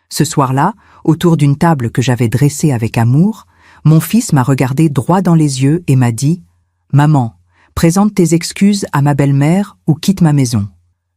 Ce soir-là, autour d'une table que j'avais dressée avec amour, mon fils m'a regardé droit dans les yeux et m'a dit « Maman, présente tes excuses à ma belle-mère ou quitte ma maison. »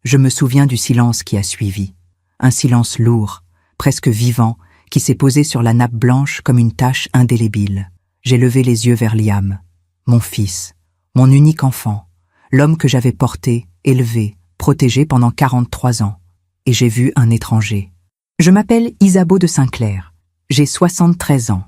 Je me souviens du silence qui a suivi. Un silence lourd, presque vivant, qui s'est posé sur la nappe blanche comme une tache indélébile. J'ai levé les yeux vers Liam, mon fils, mon unique enfant, l'homme que j'avais porté, élevé, protégé pendant 43 ans. Et j'ai vu un étranger. Je m'appelle Isabeau de Saint-Clair. J'ai 73 ans.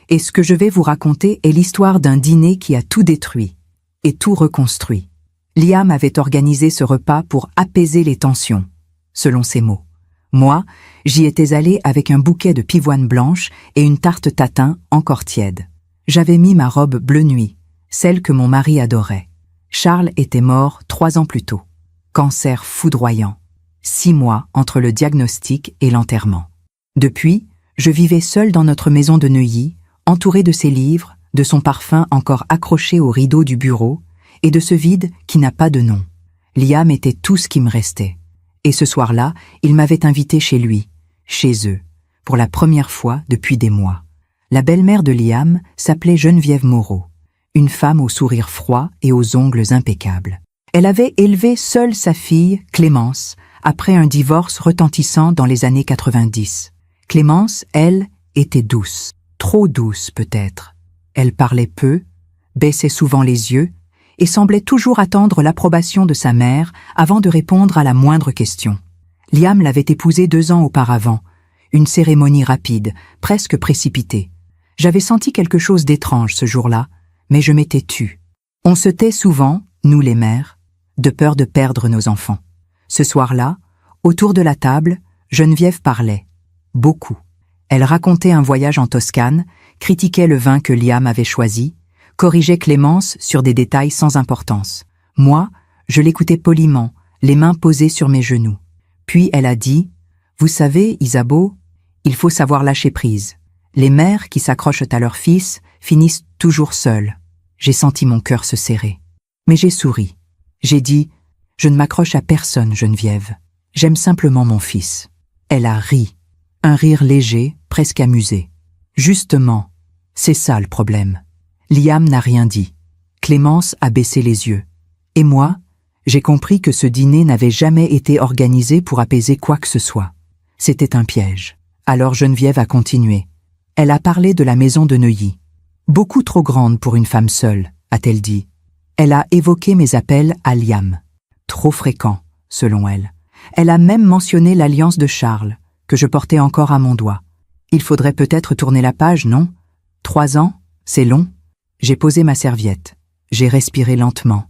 Et ce que je vais vous raconter est l'histoire d'un dîner qui a tout détruit et tout reconstruit. Liam avait organisé ce repas pour apaiser les tensions, selon ses mots. Moi, j'y étais allée avec un bouquet de pivoine blanche et une tarte tatin encore tiède. J'avais mis ma robe bleu nuit, celle que mon mari adorait. Charles était mort 3 ans plus tôt. Cancer foudroyant. 6 mois entre le diagnostic et l'enterrement. Depuis, je vivais seule dans notre maison de Neuilly, entourée de ses livres, de son parfum encore accroché au rideau du bureau, et de ce vide qui n'a pas de nom. Liam était tout ce qui me restait. Et ce soir-là, il m'avait invité chez lui, chez eux, pour la première fois depuis des mois. La belle-mère de Liam s'appelait Geneviève Moreau, une femme au sourire froid et aux ongles impeccables. Elle avait élevé seule sa fille, Clémence, après un divorce retentissant dans les années 90. Clémence, elle, était douce. Trop douce, peut-être. Elle parlait peu, baissait souvent les yeux et semblait toujours attendre l'approbation de sa mère avant de répondre à la moindre question. Liam l'avait épousée 2 ans auparavant, une cérémonie rapide, presque précipitée. J'avais senti quelque chose d'étrange ce jour-là, mais je m'étais tue. On se tait souvent, nous les mères, de peur de perdre nos enfants. Ce soir-là, autour de la table, Geneviève parlait. Beaucoup. Elle racontait un voyage en Toscane, critiquait le vin que Liam avait choisi, corrigeait Clémence sur des détails sans importance. Moi, je l'écoutais poliment, les mains posées sur mes genoux. Puis elle a dit « Vous savez, Isabeau, il faut savoir lâcher prise. Les mères qui s'accrochent à leur fils finissent toujours seules. » J'ai senti mon cœur se serrer. Mais j'ai souri. J'ai dit « Je ne m'accroche à personne, Geneviève. J'aime simplement mon fils. » Elle a ri. Un rire léger, presque amusé. Justement, c'est ça le problème. Liam n'a rien dit. Clémence a baissé les yeux. Et moi, j'ai compris que ce dîner n'avait jamais été organisé pour apaiser quoi que ce soit. C'était un piège. Alors Geneviève a continué. Elle a parlé de la maison de Neuilly. Beaucoup trop grande pour une femme seule, a-t-elle dit. Elle a évoqué mes appels à Liam. Trop fréquents, selon elle. Elle a même mentionné l'alliance de Charles, que je portais encore à mon doigt. Il faudrait peut-être tourner la page, non? 3 ans, c'est long. J'ai posé ma serviette. J'ai respiré lentement.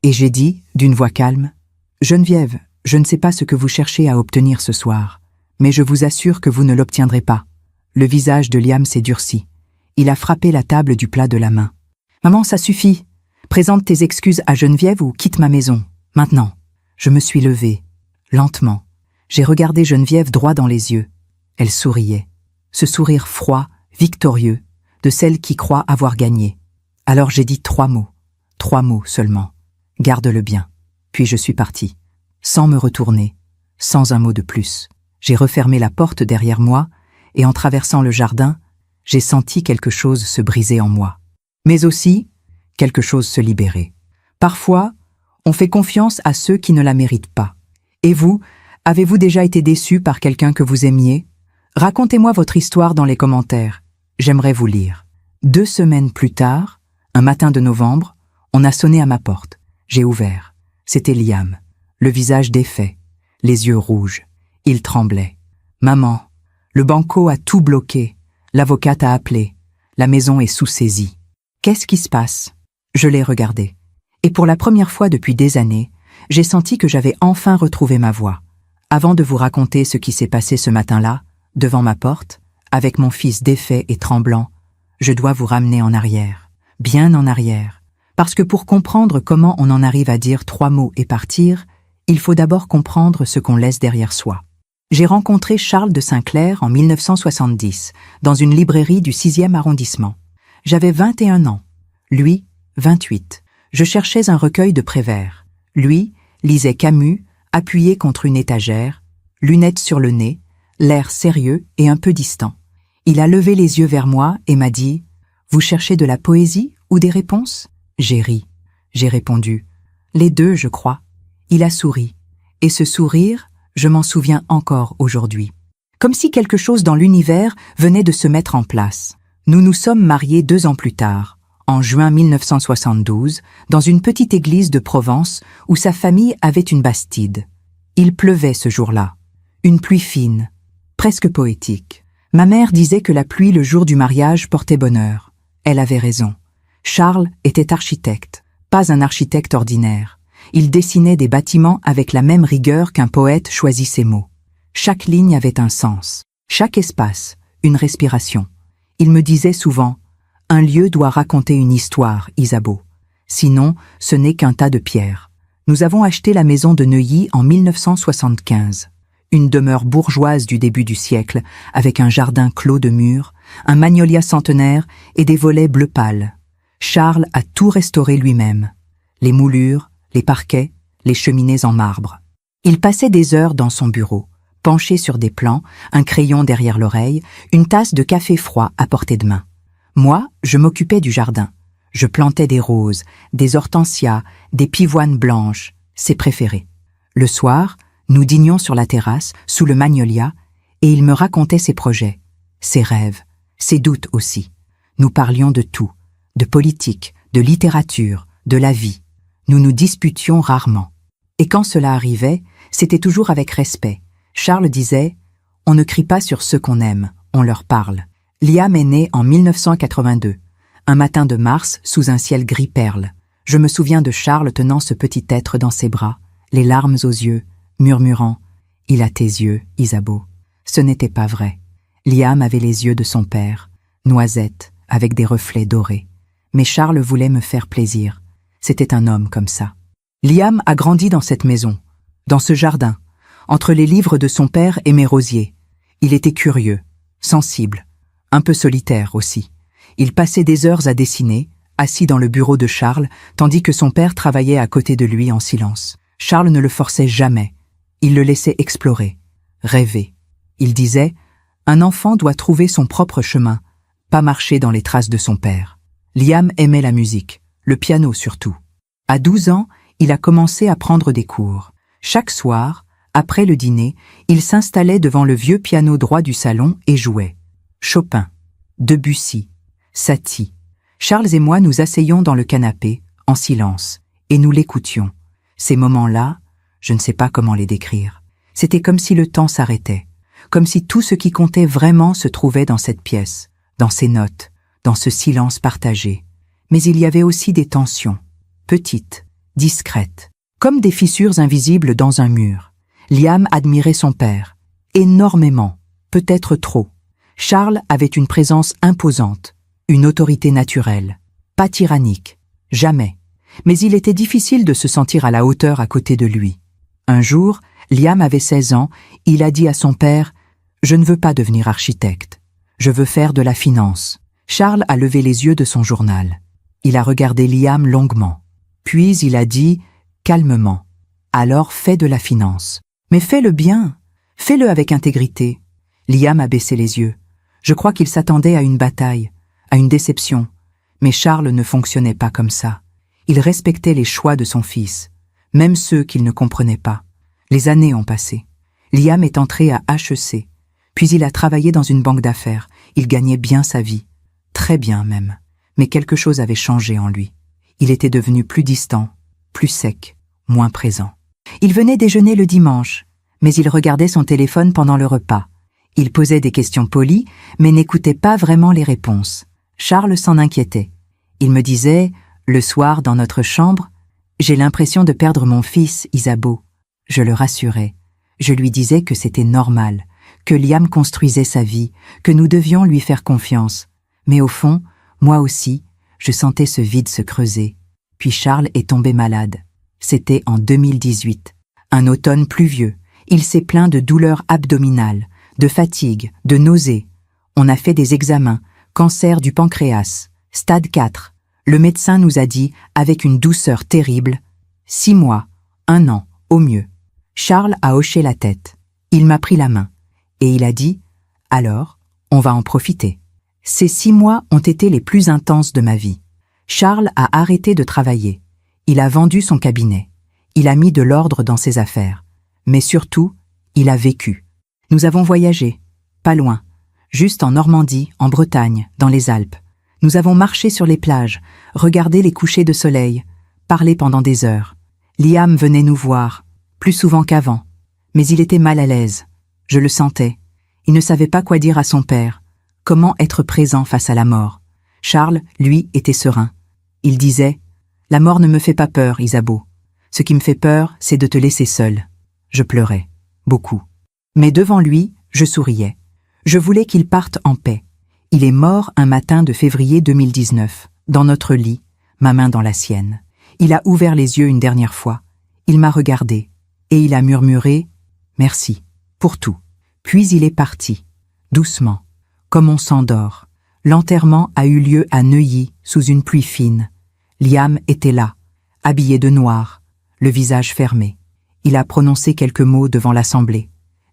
Et j'ai dit, d'une voix calme, « Geneviève, je ne sais pas ce que vous cherchez à obtenir ce soir, mais je vous assure que vous ne l'obtiendrez pas. » Le visage de Liam s'est durci. Il a frappé la table du plat de la main. « Maman, ça suffit. Présente tes excuses à Geneviève ou quitte ma maison. Maintenant. » Je me suis levée, lentement. J'ai regardé Geneviève droit dans les yeux. Elle souriait. Ce sourire froid, victorieux, de celle qui croit avoir gagné. Alors j'ai dit 3 mots. 3 mots seulement. Garde-le bien. Puis je suis partie. Sans me retourner. Sans un mot de plus. J'ai refermé la porte derrière moi et en traversant le jardin, j'ai senti quelque chose se briser en moi. Mais aussi, quelque chose se libérer. Parfois, on fait confiance à ceux qui ne la méritent pas. Et vous, avez-vous déjà été déçu par quelqu'un que vous aimiez? Racontez-moi votre histoire dans les commentaires. J'aimerais vous lire. 2 semaines plus tard, un matin de novembre, on a sonné à ma porte. J'ai ouvert. C'était Liam, le visage défait, les yeux rouges. Il tremblait. « Maman, le banco a tout bloqué. L'avocate a appelé. La maison est sous-saisie. Qu'est-ce qui se passe ?» Je l'ai regardé. Et pour la première fois depuis des années, j'ai senti que j'avais enfin retrouvé ma voix. Avant de vous raconter ce qui s'est passé ce matin-là, devant ma porte, avec mon fils défait et tremblant, je dois vous ramener en arrière, bien en arrière. Parce que pour comprendre comment on en arrive à dire 3 mots et partir, il faut d'abord comprendre ce qu'on laisse derrière soi. J'ai rencontré Charles de Saint-Clair en 1970, dans une librairie du 6e arrondissement. J'avais 21 ans, lui, 28. Je cherchais un recueil de Prévert. Lui lisait Camus, appuyé contre une étagère, lunettes sur le nez, l'air sérieux et un peu distant. Il a levé les yeux vers moi et m'a dit « Vous cherchez de la poésie ou des réponses ?» J'ai ri. J'ai répondu « Les deux, je crois. » Il a souri. Et ce sourire, je m'en souviens encore aujourd'hui. Comme si quelque chose dans l'univers venait de se mettre en place. Nous nous sommes mariés 2 ans plus tard, en juin 1972, dans une petite église de Provence où sa famille avait une bastide. Il pleuvait ce jour-là. Une pluie fine, presque poétique. Ma mère disait que la pluie le jour du mariage portait bonheur. Elle avait raison. Charles était architecte, pas un architecte ordinaire. Il dessinait des bâtiments avec la même rigueur qu'un poète choisit ses mots. Chaque ligne avait un sens, chaque espace, une respiration. Il me disait souvent « Un lieu doit raconter une histoire, Isabeau. Sinon, ce n'est qu'un tas de pierres. » Nous avons acheté la maison de Neuilly en 1975. Une demeure bourgeoise du début du siècle, avec un jardin clos de murs, un magnolia centenaire et des volets bleu pâle. Charles a tout restauré lui-même. Les moulures, les parquets, les cheminées en marbre. Il passait des heures dans son bureau, penché sur des plans, un crayon derrière l'oreille, une tasse de café froid à portée de main. Moi, je m'occupais du jardin. Je plantais des roses, des hortensias, des pivoines blanches, ses préférées. Le soir, nous dînions sur la terrasse, sous le magnolia, et il me racontait ses projets, ses rêves, ses doutes aussi. Nous parlions de tout, de politique, de littérature, de la vie. Nous nous disputions rarement. Et quand cela arrivait, c'était toujours avec respect. Charles disait « On ne crie pas sur ceux qu'on aime, on leur parle ». Liam est né en 1982, un matin de mars sous un ciel gris perle. Je me souviens de Charles tenant ce petit être dans ses bras, les larmes aux yeux, murmurant « Il a tes yeux, Isabeau ». Ce n'était pas vrai. Liam avait les yeux de son père, noisettes, avec des reflets dorés. Mais Charles voulait me faire plaisir. C'était un homme comme ça. Liam a grandi dans cette maison, dans ce jardin, entre les livres de son père et mes rosiers. Il était curieux, sensible, un peu solitaire aussi. Il passait des heures à dessiner, assis dans le bureau de Charles, tandis que son père travaillait à côté de lui en silence. Charles ne le forçait jamais. Il le laissait explorer, rêver. Il disait « Un enfant doit trouver son propre chemin, pas marcher dans les traces de son père ». Liam aimait la musique, le piano surtout. À 12 ans, il a commencé à prendre des cours. Chaque soir, après le dîner, il s'installait devant le vieux piano droit du salon et jouait. Chopin, Debussy, Satie. Charles et moi nous asseyions dans le canapé, en silence, et nous l'écoutions. Ces moments-là, je ne sais pas comment les décrire. C'était comme si le temps s'arrêtait, comme si tout ce qui comptait vraiment se trouvait dans cette pièce, dans ces notes, dans ce silence partagé. Mais il y avait aussi des tensions, petites, discrètes, comme des fissures invisibles dans un mur. Liam admirait son père, énormément, peut-être trop. Charles avait une présence imposante, une autorité naturelle, pas tyrannique, jamais. Mais il était difficile de se sentir à la hauteur à côté de lui. Un jour, Liam avait 16 ans, il a dit à son père « Je ne veux pas devenir architecte, je veux faire de la finance ». Charles a levé les yeux de son journal. Il a regardé Liam longuement. Puis il a dit, calmement, « Alors fais de la finance. Mais fais-le bien, fais-le avec intégrité. » Liam a baissé les yeux. Je crois qu'il s'attendait à une bataille, à une déception. Mais Charles ne fonctionnait pas comme ça. Il respectait les choix de son fils, même ceux qu'il ne comprenait pas. Les années ont passé. Liam est entré à HEC, puis il a travaillé dans une banque d'affaires. Il gagnait bien sa vie, très bien même. Mais quelque chose avait changé en lui. Il était devenu plus distant, plus sec, moins présent. Il venait déjeuner le dimanche, mais il regardait son téléphone pendant le repas. Il posait des questions polies, mais n'écoutait pas vraiment les réponses. Charles s'en inquiétait. Il me disait, le soir dans notre chambre, « J'ai l'impression de perdre mon fils, Isabeau ». Je le rassurais. Je lui disais que c'était normal, que Liam construisait sa vie, que nous devions lui faire confiance. Mais au fond, moi aussi, je sentais ce vide se creuser. Puis Charles est tombé malade. C'était en 2018. Un automne pluvieux. Il s'est plaint de douleurs abdominales, de fatigue, de nausées. On a fait des examens. Cancer du pancréas. Stade 4. Le médecin nous a dit, avec une douceur terrible, 6 mois, 1 an, au mieux. Charles a hoché la tête. Il m'a pris la main. Et il a dit « Alors, on va en profiter ». Ces 6 mois ont été les plus intenses de ma vie. Charles a arrêté de travailler. Il a vendu son cabinet. Il a mis de l'ordre dans ses affaires. Mais surtout, il a vécu. Nous avons voyagé, pas loin, juste en Normandie, en Bretagne, dans les Alpes. Nous avons marché sur les plages, regardé les couchers de soleil, parlé pendant des heures. Liam venait nous voir, plus souvent qu'avant, mais il était mal à l'aise. Je le sentais. Il ne savait pas quoi dire à son père, comment être présent face à la mort. Charles, lui, était serein. Il disait « La mort ne me fait pas peur, Isabeau. Ce qui me fait peur, c'est de te laisser seule. » Je pleurais, beaucoup. Mais devant lui, je souriais. Je voulais qu'il parte en paix. Il est mort un matin de février 2019, dans notre lit, ma main dans la sienne. Il a ouvert les yeux une dernière fois. Il m'a regardé, et il a murmuré « Merci, pour tout ». Puis il est parti, doucement, comme on s'endort. L'enterrement a eu lieu à Neuilly, sous une pluie fine. Liam était là, habillé de noir, le visage fermé. Il a prononcé quelques mots devant l'assemblée,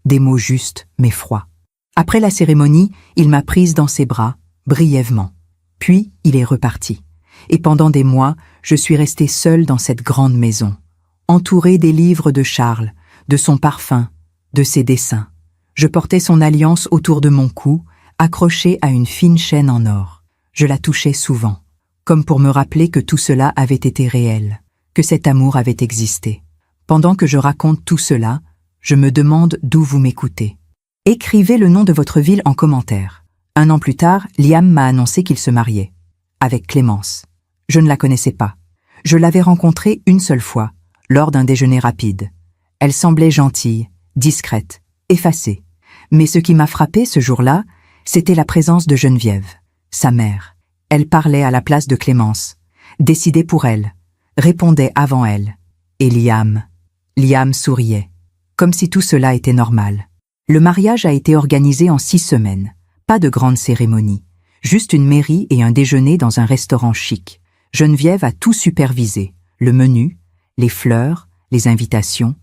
des mots justes mais froids. Après la cérémonie, il m'a prise dans ses bras, brièvement. Puis il est reparti. Et pendant des mois, je suis restée seule dans cette grande maison, entourée des livres de Charles, de son parfum, de ses dessins. Je portais son alliance autour de mon cou, accrochée à une fine chaîne en or. Je la touchais souvent, comme pour me rappeler que tout cela avait été réel, que cet amour avait existé. Pendant que je raconte tout cela, je me demande d'où vous m'écoutez. Écrivez le nom de votre ville en commentaire. 1 an plus tard, Liam m'a annoncé qu'il se mariait, avec Clémence. Je ne la connaissais pas. Je l'avais rencontrée une seule fois, lors d'un déjeuner rapide. Elle semblait gentille, discrète, effacée. Mais ce qui m'a frappée ce jour-là, c'était la présence de Geneviève, sa mère. Elle parlait à la place de Clémence, décidait pour elle, répondait avant elle. Et Liam souriait, comme si tout cela était normal. Le mariage a été organisé en 6 semaines. Pas de grande cérémonie, juste une mairie et un déjeuner dans un restaurant chic. Geneviève a tout supervisé, le menu, les fleurs, les invitations.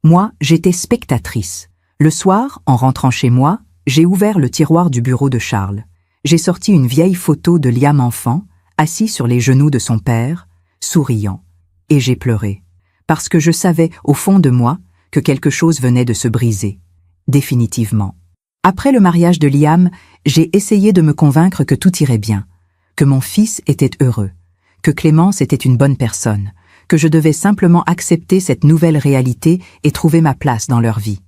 Moi, j'étais spectatrice. Le soir, en rentrant chez moi, j'ai ouvert le tiroir du bureau de Charles. J'ai sorti une vieille photo de Liam enfant, assis sur les genoux de son père, souriant. Et j'ai pleuré. Parce que je savais, au fond de moi, que quelque chose venait de se briser. Définitivement. Après le mariage de Liam, j'ai essayé de me convaincre que tout irait bien, que mon fils était heureux, que Clémence était une bonne personne, que je devais simplement accepter cette nouvelle réalité et trouver ma place dans leur vie.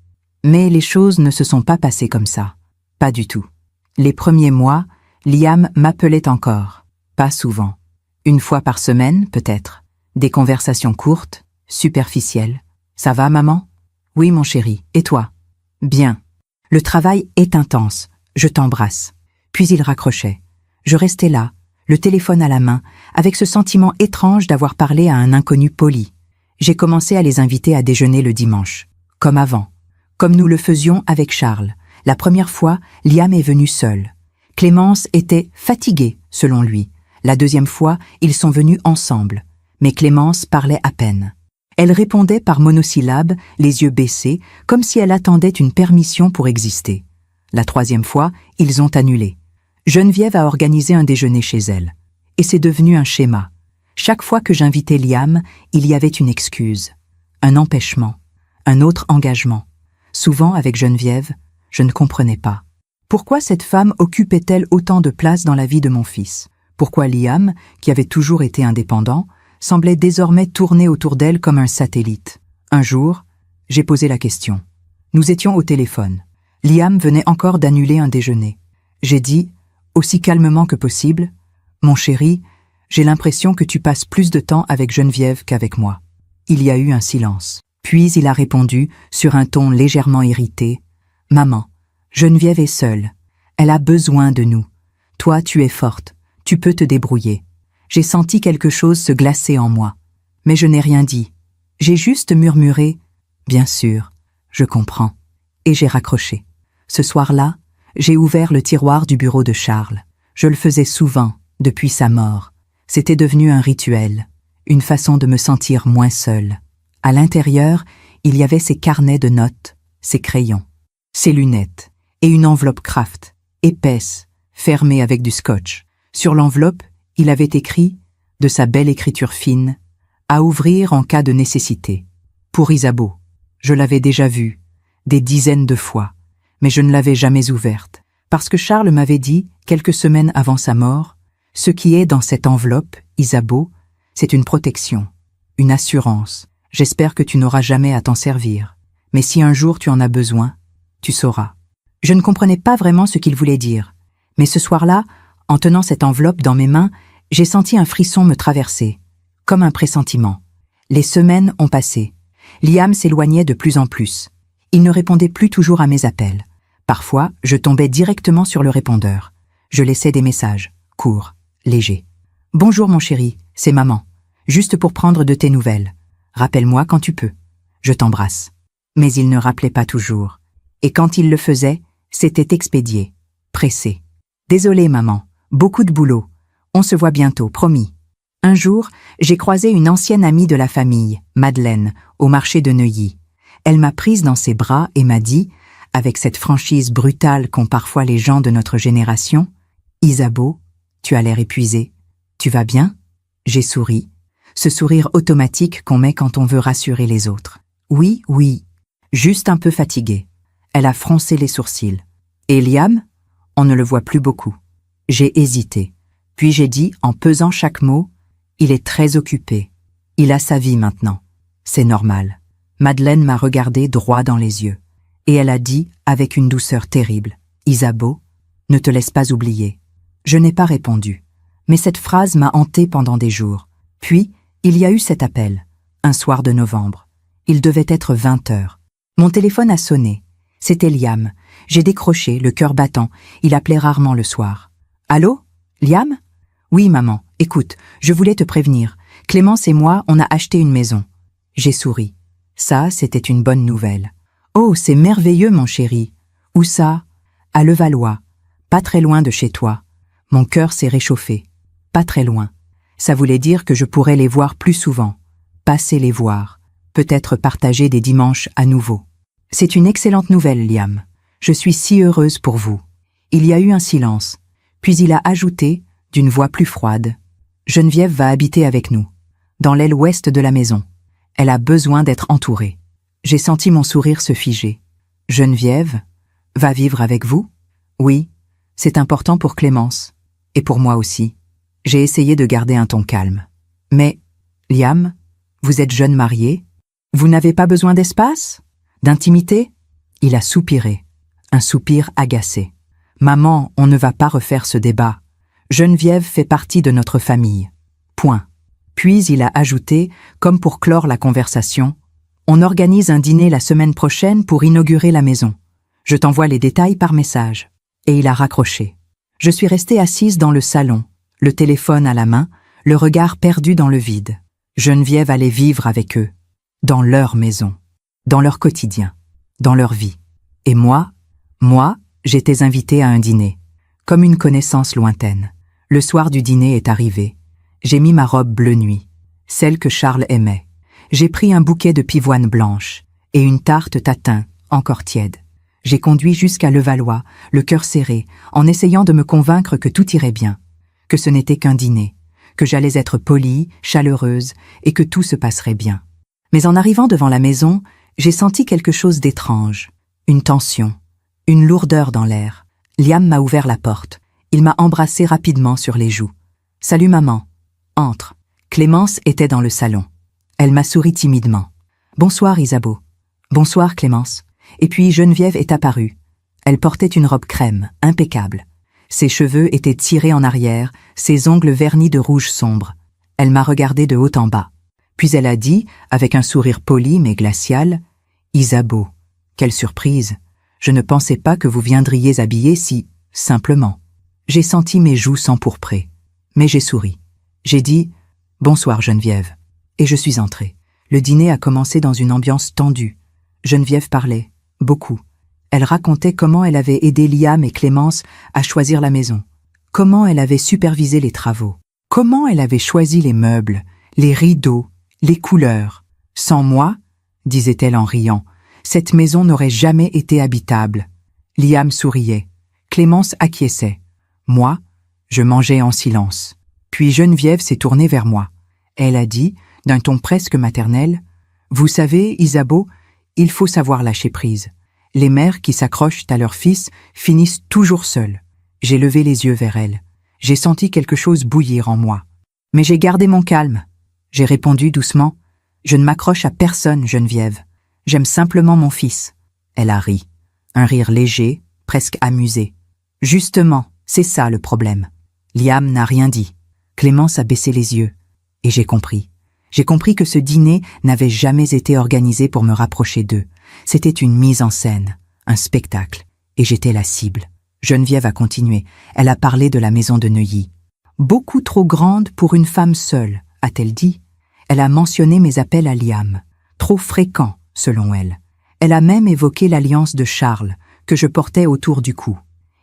Mais les choses ne se sont pas passées comme ça. Pas du tout. Les premiers mois, Liam m'appelait encore. Pas souvent. 1 fois par semaine, peut-être. Des conversations courtes, superficielles. « Ça va, maman ? » ?»« Oui, mon chéri. Et toi ? » ?»« Bien. »« Le travail est intense. Je t'embrasse. » Puis il raccrochait. Je restais là, le téléphone à la main, avec ce sentiment étrange d'avoir parlé à un inconnu poli. J'ai commencé à les inviter à déjeuner le dimanche, comme avant, comme nous le faisions avec Charles. La première fois, Liam est venu seul. Clémence était fatiguée, selon lui. La deuxième fois, ils sont venus ensemble. Mais Clémence parlait à peine. Elle répondait par monosyllabes, les yeux baissés, comme si elle attendait une permission pour exister. La troisième fois, ils ont annulé. Geneviève a organisé un déjeuner chez elle. Et c'est devenu un schéma. Chaque fois que j'invitais Liam, il y avait une excuse, un empêchement, un autre engagement. Souvent, avec Geneviève, je ne comprenais pas. Pourquoi cette femme occupait-elle autant de place dans la vie de mon fils? Pourquoi Liam, qui avait toujours été indépendant, semblait désormais tourner autour d'elle comme un satellite? Un jour, j'ai posé la question. Nous étions au téléphone. Liam venait encore d'annuler un déjeuner. J'ai dit, aussi calmement que possible, « Mon chéri, j'ai l'impression que tu passes plus de temps avec Geneviève qu'avec moi. » Il y a eu un silence. Puis il a répondu, sur un ton légèrement irrité, « Maman, Geneviève est seule. Elle a besoin de nous. Toi, tu es forte. Tu peux te débrouiller. » J'ai senti quelque chose se glacer en moi. Mais je n'ai rien dit. J'ai juste murmuré, « Bien sûr, je comprends. » Et j'ai raccroché. Ce soir-là, j'ai ouvert le tiroir du bureau de Charles. Je le faisais souvent, depuis sa mort. C'était devenu un rituel, une façon de me sentir moins seule. À l'intérieur, il y avait ses carnets de notes, ses crayons, ses lunettes. et une enveloppe Kraft, épaisse, fermée avec du scotch. Sur l'enveloppe, il avait écrit, de sa belle écriture fine, « À ouvrir en cas de nécessité. » Pour Isabeau. Je l'avais déjà vue, des dizaines de fois, mais je ne l'avais jamais ouverte, parce que Charles m'avait dit, quelques semaines avant sa mort, « Ce qui est dans cette enveloppe, Isabeau, c'est une protection, une assurance. J'espère que tu n'auras jamais à t'en servir. Mais si un jour tu en as besoin, tu sauras. » Je ne comprenais pas vraiment ce qu'il voulait dire, mais ce soir-là, en tenant cette enveloppe dans mes mains, j'ai senti un frisson me traverser, comme un pressentiment. Les semaines ont passé. Liam s'éloignait de plus en plus. Il ne répondait plus toujours à mes appels. Parfois, je tombais directement sur le répondeur. Je laissais des messages, courts, légers. « Bonjour mon chéri, c'est maman. Juste pour prendre de tes nouvelles. Rappelle-moi quand tu peux. Je t'embrasse. » Mais il ne rappelait pas toujours. Et quand il le faisait, c'était expédié, pressé. « Désolée maman, beaucoup de boulot. On se voit bientôt, promis. » Un jour, j'ai croisé une ancienne amie de la famille, Madeleine, au marché de Neuilly. Elle m'a prise dans ses bras et m'a dit, avec cette franchise brutale qu'ont parfois les gens de notre génération, « Isabeau, tu as l'air épuisé. Tu vas bien ?» J'ai souri. Ce sourire automatique qu'on met quand on veut rassurer les autres. « Oui, oui. Juste un peu fatigué. » Elle a froncé les sourcils. « Et Liam ? On ne le voit plus beaucoup. » J'ai hésité. Puis j'ai dit, en pesant chaque mot, « Il est très occupé. Il a sa vie maintenant. C'est normal. » Madeleine m'a regardé droit dans les yeux. Et elle a dit, avec une douceur terrible, « Isabeau, ne te laisse pas oublier. » Je n'ai pas répondu. Mais cette phrase m'a hanté pendant des jours. Puis, il y a eu cet appel, un soir de novembre. Il devait être 20 heures. Mon téléphone a sonné. C'était Liam. J'ai décroché, le cœur battant. Il appelait rarement le soir. « Allô, Liam ? » « Oui, maman. Écoute, je voulais te prévenir. Clémence et moi, on a acheté une maison. » J'ai souri. Ça, c'était une bonne nouvelle. « Oh, c'est merveilleux, mon chéri. Où ça ? » « À Levallois. Pas très loin de chez toi. » Mon cœur s'est réchauffé. Pas très loin. Ça voulait dire que je pourrais les voir plus souvent. Passer les voir. Peut-être partager des dimanches à nouveau. C'est une excellente nouvelle, Liam. Je suis si heureuse pour vous. Il y a eu un silence. Puis il a ajouté, d'une voix plus froide, « Geneviève va habiter avec nous, dans l'aile ouest de la maison. Elle a besoin d'être entourée. » J'ai senti mon sourire se figer. « Geneviève va vivre avec vous ? » « Oui, c'est important pour Clémence. Et pour moi aussi. » J'ai essayé de garder un ton calme. « Mais, Liam, vous êtes jeune marié ? Vous n'avez pas besoin d'espace ? D'intimité ?» Il a soupiré, un soupir agacé. « Maman, on ne va pas refaire ce débat. Geneviève fait partie de notre famille. Point. » Puis il a ajouté, comme pour clore la conversation, « On organise un dîner la semaine prochaine pour inaugurer la maison. Je t'envoie les détails par message. » Et il a raccroché. Je suis restée assise dans le salon, le téléphone à la main, le regard perdu dans le vide. Geneviève allait vivre avec eux, dans leur maison, dans leur quotidien, dans leur vie. Et moi, j'étais invitée à un dîner, comme une connaissance lointaine. Le soir du dîner est arrivé. J'ai mis ma robe bleu nuit, celle que Charles aimait. J'ai pris un bouquet de pivoine blanche et une tarte tatin, encore tiède. J'ai conduit jusqu'à Levallois, le cœur serré, en essayant de me convaincre que tout irait bien, que ce n'était qu'un dîner, que j'allais être polie, chaleureuse et que tout se passerait bien. Mais en arrivant devant la maison, j'ai senti quelque chose d'étrange, une tension, une lourdeur dans l'air. Liam m'a ouvert la porte. Il m'a embrassée rapidement sur les joues. « Salut maman. Entre. » Clémence était dans le salon. Elle m'a souri timidement. « Bonsoir Isabeau. »« Bonsoir Clémence. » Et puis Geneviève est apparue. Elle portait une robe crème, impeccable. Ses cheveux étaient tirés en arrière, ses ongles vernis de rouge sombre. Elle m'a regardé de haut en bas. Puis elle a dit, avec un sourire poli mais glacial, « Isabeau, quelle surprise. Je ne pensais pas que vous viendriez habillée si simplement. » J'ai senti mes joues s'empourprer, mais j'ai souri. J'ai dit « Bonsoir Geneviève » et je suis entrée. Le dîner a commencé dans une ambiance tendue. Geneviève parlait, beaucoup. Elle racontait comment elle avait aidé Liam et Clémence à choisir la maison, comment elle avait supervisé les travaux, comment elle avait choisi les meubles, les rideaux, les couleurs. Sans moi, disait-elle en riant, cette maison n'aurait jamais été habitable. Liam souriait. Clémence acquiesçait. Moi, je mangeais en silence. Puis Geneviève s'est tournée vers moi. Elle a dit, d'un ton presque maternel, « Vous savez, Isabeau, il faut savoir lâcher prise. Les mères qui s'accrochent à leur fils finissent toujours seules. » J'ai levé les yeux vers elle. J'ai senti quelque chose bouillir en moi. Mais j'ai gardé mon calme. J'ai répondu doucement, « Je ne m'accroche à personne, Geneviève. J'aime simplement mon fils. » Elle a ri. Un rire léger, presque amusé. « Justement, c'est ça le problème. » Liam n'a rien dit. Clémence a baissé les yeux. Et j'ai compris. J'ai compris que ce dîner n'avait jamais été organisé pour me rapprocher d'eux. C'était une mise en scène, un spectacle. Et j'étais la cible. Geneviève a continué. Elle a parlé de la maison de Neuilly. « Beaucoup trop grande pour une femme seule », a-t-elle dit. Elle a mentionné mes appels à Liam. Trop fréquents, selon elle. Elle a même évoqué l'alliance de Charles, que je portais autour du cou.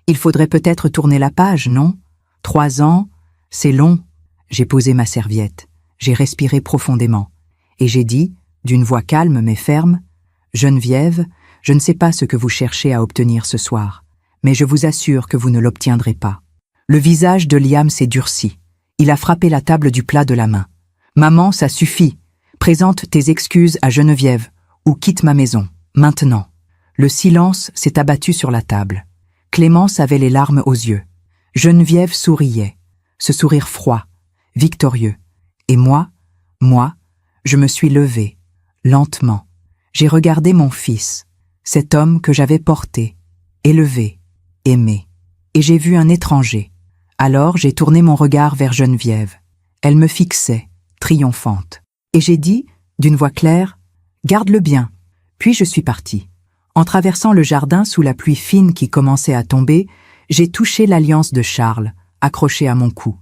Il faudrait peut-être tourner la page, non? 3 ans, c'est long. J'ai posé ma serviette. J'ai respiré profondément. Et j'ai dit, d'une voix calme mais ferme, « Geneviève, je ne sais pas ce que vous cherchez à obtenir ce soir, mais je vous assure que vous ne l'obtiendrez pas. » Le visage de Liam s'est durci. Il a frappé la table du plat de la main. « Maman, ça suffit. Présente tes excuses à Geneviève, ou quitte ma maison, maintenant. » Le silence s'est abattu sur la table. Clémence avait les larmes aux yeux. Geneviève souriait, ce sourire froid, victorieux. Et moi, je me suis levée, lentement. J'ai regardé mon fils, cet homme que j'avais porté, élevé, aimé. Et j'ai vu un étranger. Alors j'ai tourné mon regard vers Geneviève. Elle me fixait, triomphante. Et j'ai dit, d'une voix claire, « Garde-le bien. » Puis je suis partie. En traversant le jardin sous la pluie fine qui commençait à tomber, j'ai touché l'alliance de Charles, accrochée à mon cou.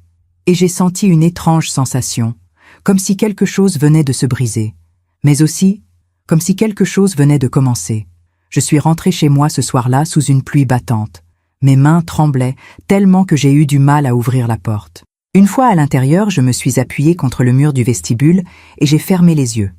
Et j'ai senti une étrange sensation, comme si quelque chose venait de se briser, mais aussi comme si quelque chose venait de commencer. Je suis rentrée chez moi ce soir-là sous une pluie battante. Mes mains tremblaient tellement que j'ai eu du mal à ouvrir la porte. Une fois à l'intérieur, je me suis appuyée contre le mur du vestibule et j'ai fermé les yeux.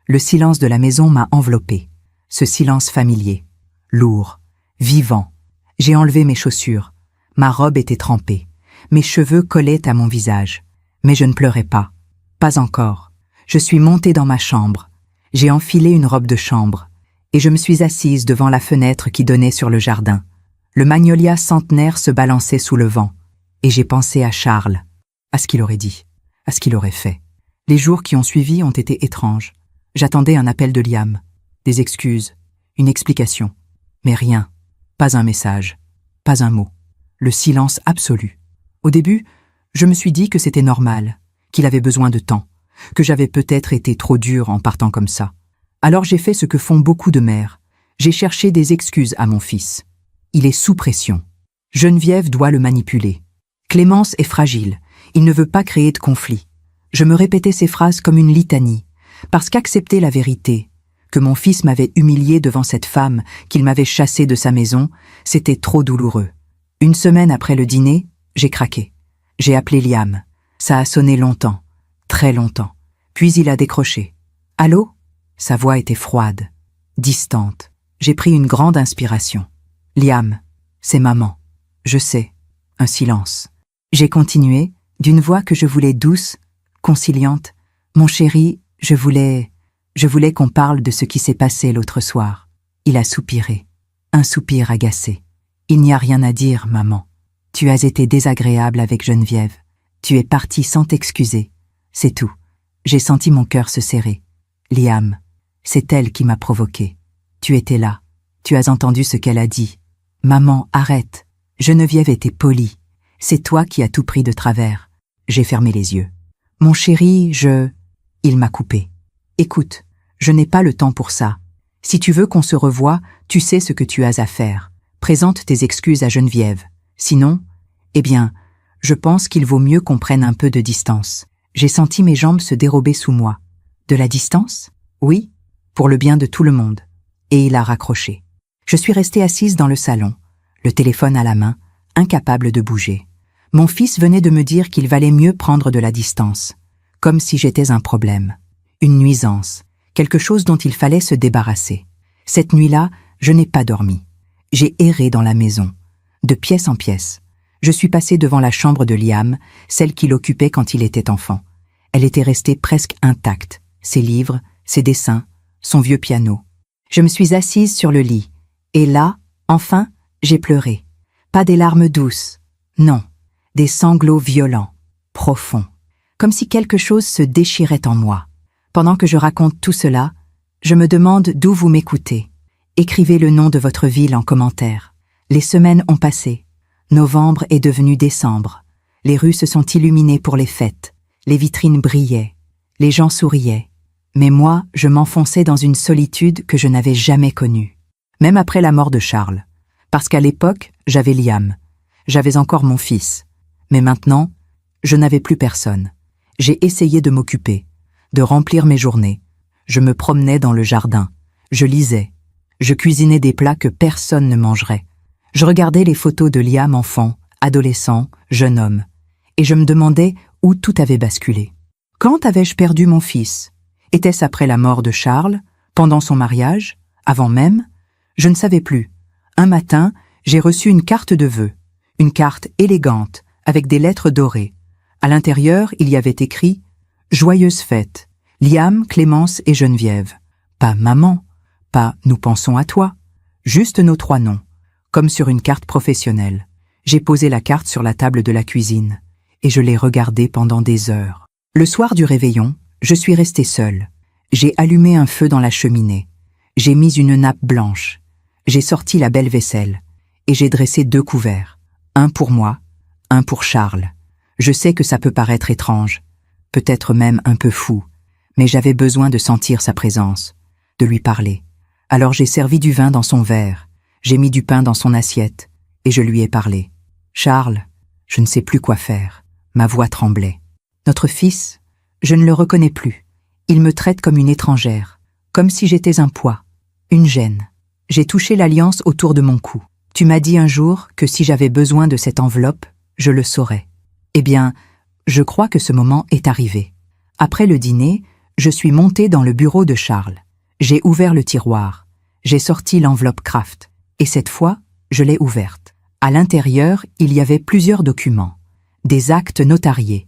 Le silence de la maison m'a enveloppée. Ce silence familier, lourd, vivant. J'ai enlevé mes chaussures. Ma robe était trempée. Mes cheveux collaient à mon visage. Mais je ne pleurais pas. Pas encore. Je suis montée dans ma chambre. J'ai enfilé une robe de chambre. Et je me suis assise devant la fenêtre qui donnait sur le jardin. Le magnolia centenaire se balançait sous le vent. Et j'ai pensé à Charles, à ce qu'il aurait dit, à ce qu'il aurait fait. Les jours qui ont suivi ont été étranges. J'attendais un appel de Liam, des excuses, une explication. Mais rien, pas un message, pas un mot. Le silence absolu. Au début, je me suis dit que c'était normal, qu'il avait besoin de temps, que j'avais peut-être été trop dure en partant comme ça. Alors j'ai fait ce que font beaucoup de mères. J'ai cherché des excuses à mon fils. Il est sous pression. Geneviève doit le manipuler. Clémence est fragile. Il ne veut pas créer de conflit. Je me répétais ces phrases comme une litanie, parce qu'accepter la vérité, que mon fils m'avait humilié devant cette femme, qu'il m'avait chassé de sa maison, c'était trop douloureux. Une semaine après le dîner, j'ai craqué. J'ai appelé Liam. Ça a sonné longtemps, très longtemps. Puis il a décroché. « Allô ?» Sa voix était froide, distante. J'ai pris une grande inspiration. « Liam, c'est maman. » Je sais. Un silence. J'ai continué, d'une voix que je voulais douce, conciliante. « Mon chéri, je voulais qu'on parle de ce qui s'est passé l'autre soir. » Il a soupiré. Un soupir agacé. « Il n'y a rien à dire, maman. Tu as été désagréable avec Geneviève. Tu es partie sans t'excuser. C'est tout. » J'ai senti mon cœur se serrer. « Liam, c'est elle qui m'a provoqué. Tu étais là. Tu as entendu ce qu'elle a dit. Maman, arrête. Geneviève était polie. C'est toi qui as tout pris de travers. » J'ai fermé les yeux. « Mon chéri, Il m'a coupé. « Écoute, je n'ai pas le temps pour ça. Si tu veux qu'on se revoie, tu sais ce que tu as à faire. Présente tes excuses à Geneviève. Sinon, eh bien, je pense qu'il vaut mieux qu'on prenne un peu de distance. » J'ai senti mes jambes se dérober sous moi. De la distance? Oui, pour le bien de tout le monde. Et il a raccroché. Je suis restée assise dans le salon, le téléphone à la main, incapable de bouger. Mon fils venait de me dire qu'il valait mieux prendre de la distance, comme si j'étais un problème, une nuisance, quelque chose dont il fallait se débarrasser. Cette nuit-là, je n'ai pas dormi. J'ai erré dans la maison, de pièce en pièce. Je suis passée devant la chambre de Liam, celle qu'il occupait quand il était enfant. Elle était restée presque intacte, ses livres, ses dessins, son vieux piano. Je me suis assise sur le lit, et là, enfin, j'ai pleuré. Pas des larmes douces, non, des sanglots violents, profonds, comme si quelque chose se déchirait en moi. Pendant que je raconte tout cela, je me demande d'où vous m'écoutez. Écrivez le nom de votre ville en commentaire. Les semaines ont passé. Novembre est devenu décembre. Les rues se sont illuminées pour les fêtes. Les vitrines brillaient. Les gens souriaient. Mais moi, je m'enfonçais dans une solitude que je n'avais jamais connue. Même après la mort de Charles. Parce qu'à l'époque, j'avais Liam. J'avais encore mon fils. Mais maintenant, je n'avais plus personne. J'ai essayé de m'occuper, de remplir mes journées. Je me promenais dans le jardin. Je lisais. Je cuisinais des plats que personne ne mangerait. Je regardais les photos de Liam enfant, adolescent, jeune homme. Et je me demandais où tout avait basculé. Quand avais-je perdu mon fils? Était-ce après la mort de Charles? Pendant son mariage? Avant même? Je ne savais plus. Un matin, j'ai reçu une carte de vœux. Une carte élégante, avec des lettres dorées. À l'intérieur, il y avait écrit « Joyeuse fête, Liam, Clémence et Geneviève ». Pas « maman », pas « nous pensons à toi », juste nos 3 noms, comme sur une carte professionnelle. J'ai posé la carte sur la table de la cuisine, et je l'ai regardée pendant des heures. Le soir du réveillon, je suis restée seule. J'ai allumé un feu dans la cheminée. J'ai mis une nappe blanche. J'ai sorti la belle vaisselle, et j'ai dressé 2 couverts. Un pour moi, un pour Charles. Je sais que ça peut paraître étrange, peut-être même un peu fou, mais j'avais besoin de sentir sa présence, de lui parler. Alors j'ai servi du vin dans son verre, j'ai mis du pain dans son assiette, et je lui ai parlé. Charles, je ne sais plus quoi faire. Ma voix tremblait. Notre fils, je ne le reconnais plus. Il me traite comme une étrangère, comme si j'étais un poids, une gêne. J'ai touché l'alliance autour de mon cou. Tu m'as dit un jour que si j'avais besoin de cette enveloppe, je le saurais. Eh bien, je crois que ce moment est arrivé. Après le dîner, je suis montée dans le bureau de Charles. J'ai ouvert le tiroir. J'ai sorti l'enveloppe Kraft. Et cette fois, je l'ai ouverte. À l'intérieur, il y avait plusieurs documents. Des actes notariés,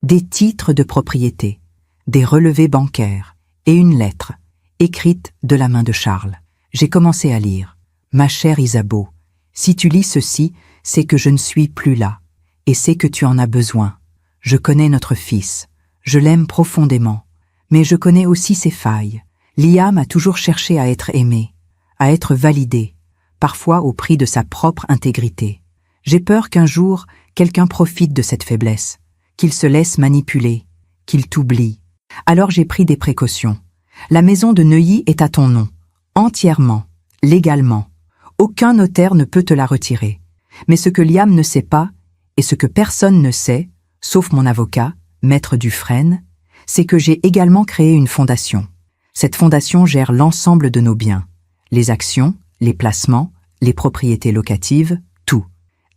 des titres de propriété, des relevés bancaires et une lettre, écrite de la main de Charles. J'ai commencé à lire. Ma chère Isabeau, si tu lis ceci, c'est que je ne suis plus là, et c'est que tu en as besoin. Je connais notre fils, je l'aime profondément, mais je connais aussi ses failles. Liam a toujours cherché à être aimé, à être validé, parfois au prix de sa propre intégrité. J'ai peur qu'un jour, quelqu'un profite de cette faiblesse, qu'il se laisse manipuler, qu'il t'oublie. Alors j'ai pris des précautions. La maison de Neuilly est à ton nom, entièrement, légalement. Aucun notaire ne peut te la retirer. Mais ce que Liam ne sait pas, et ce que personne ne sait, sauf mon avocat, Maître Dufresne, c'est que j'ai également créé une fondation. Cette fondation gère l'ensemble de nos biens, les actions, les placements, les propriétés locatives, tout.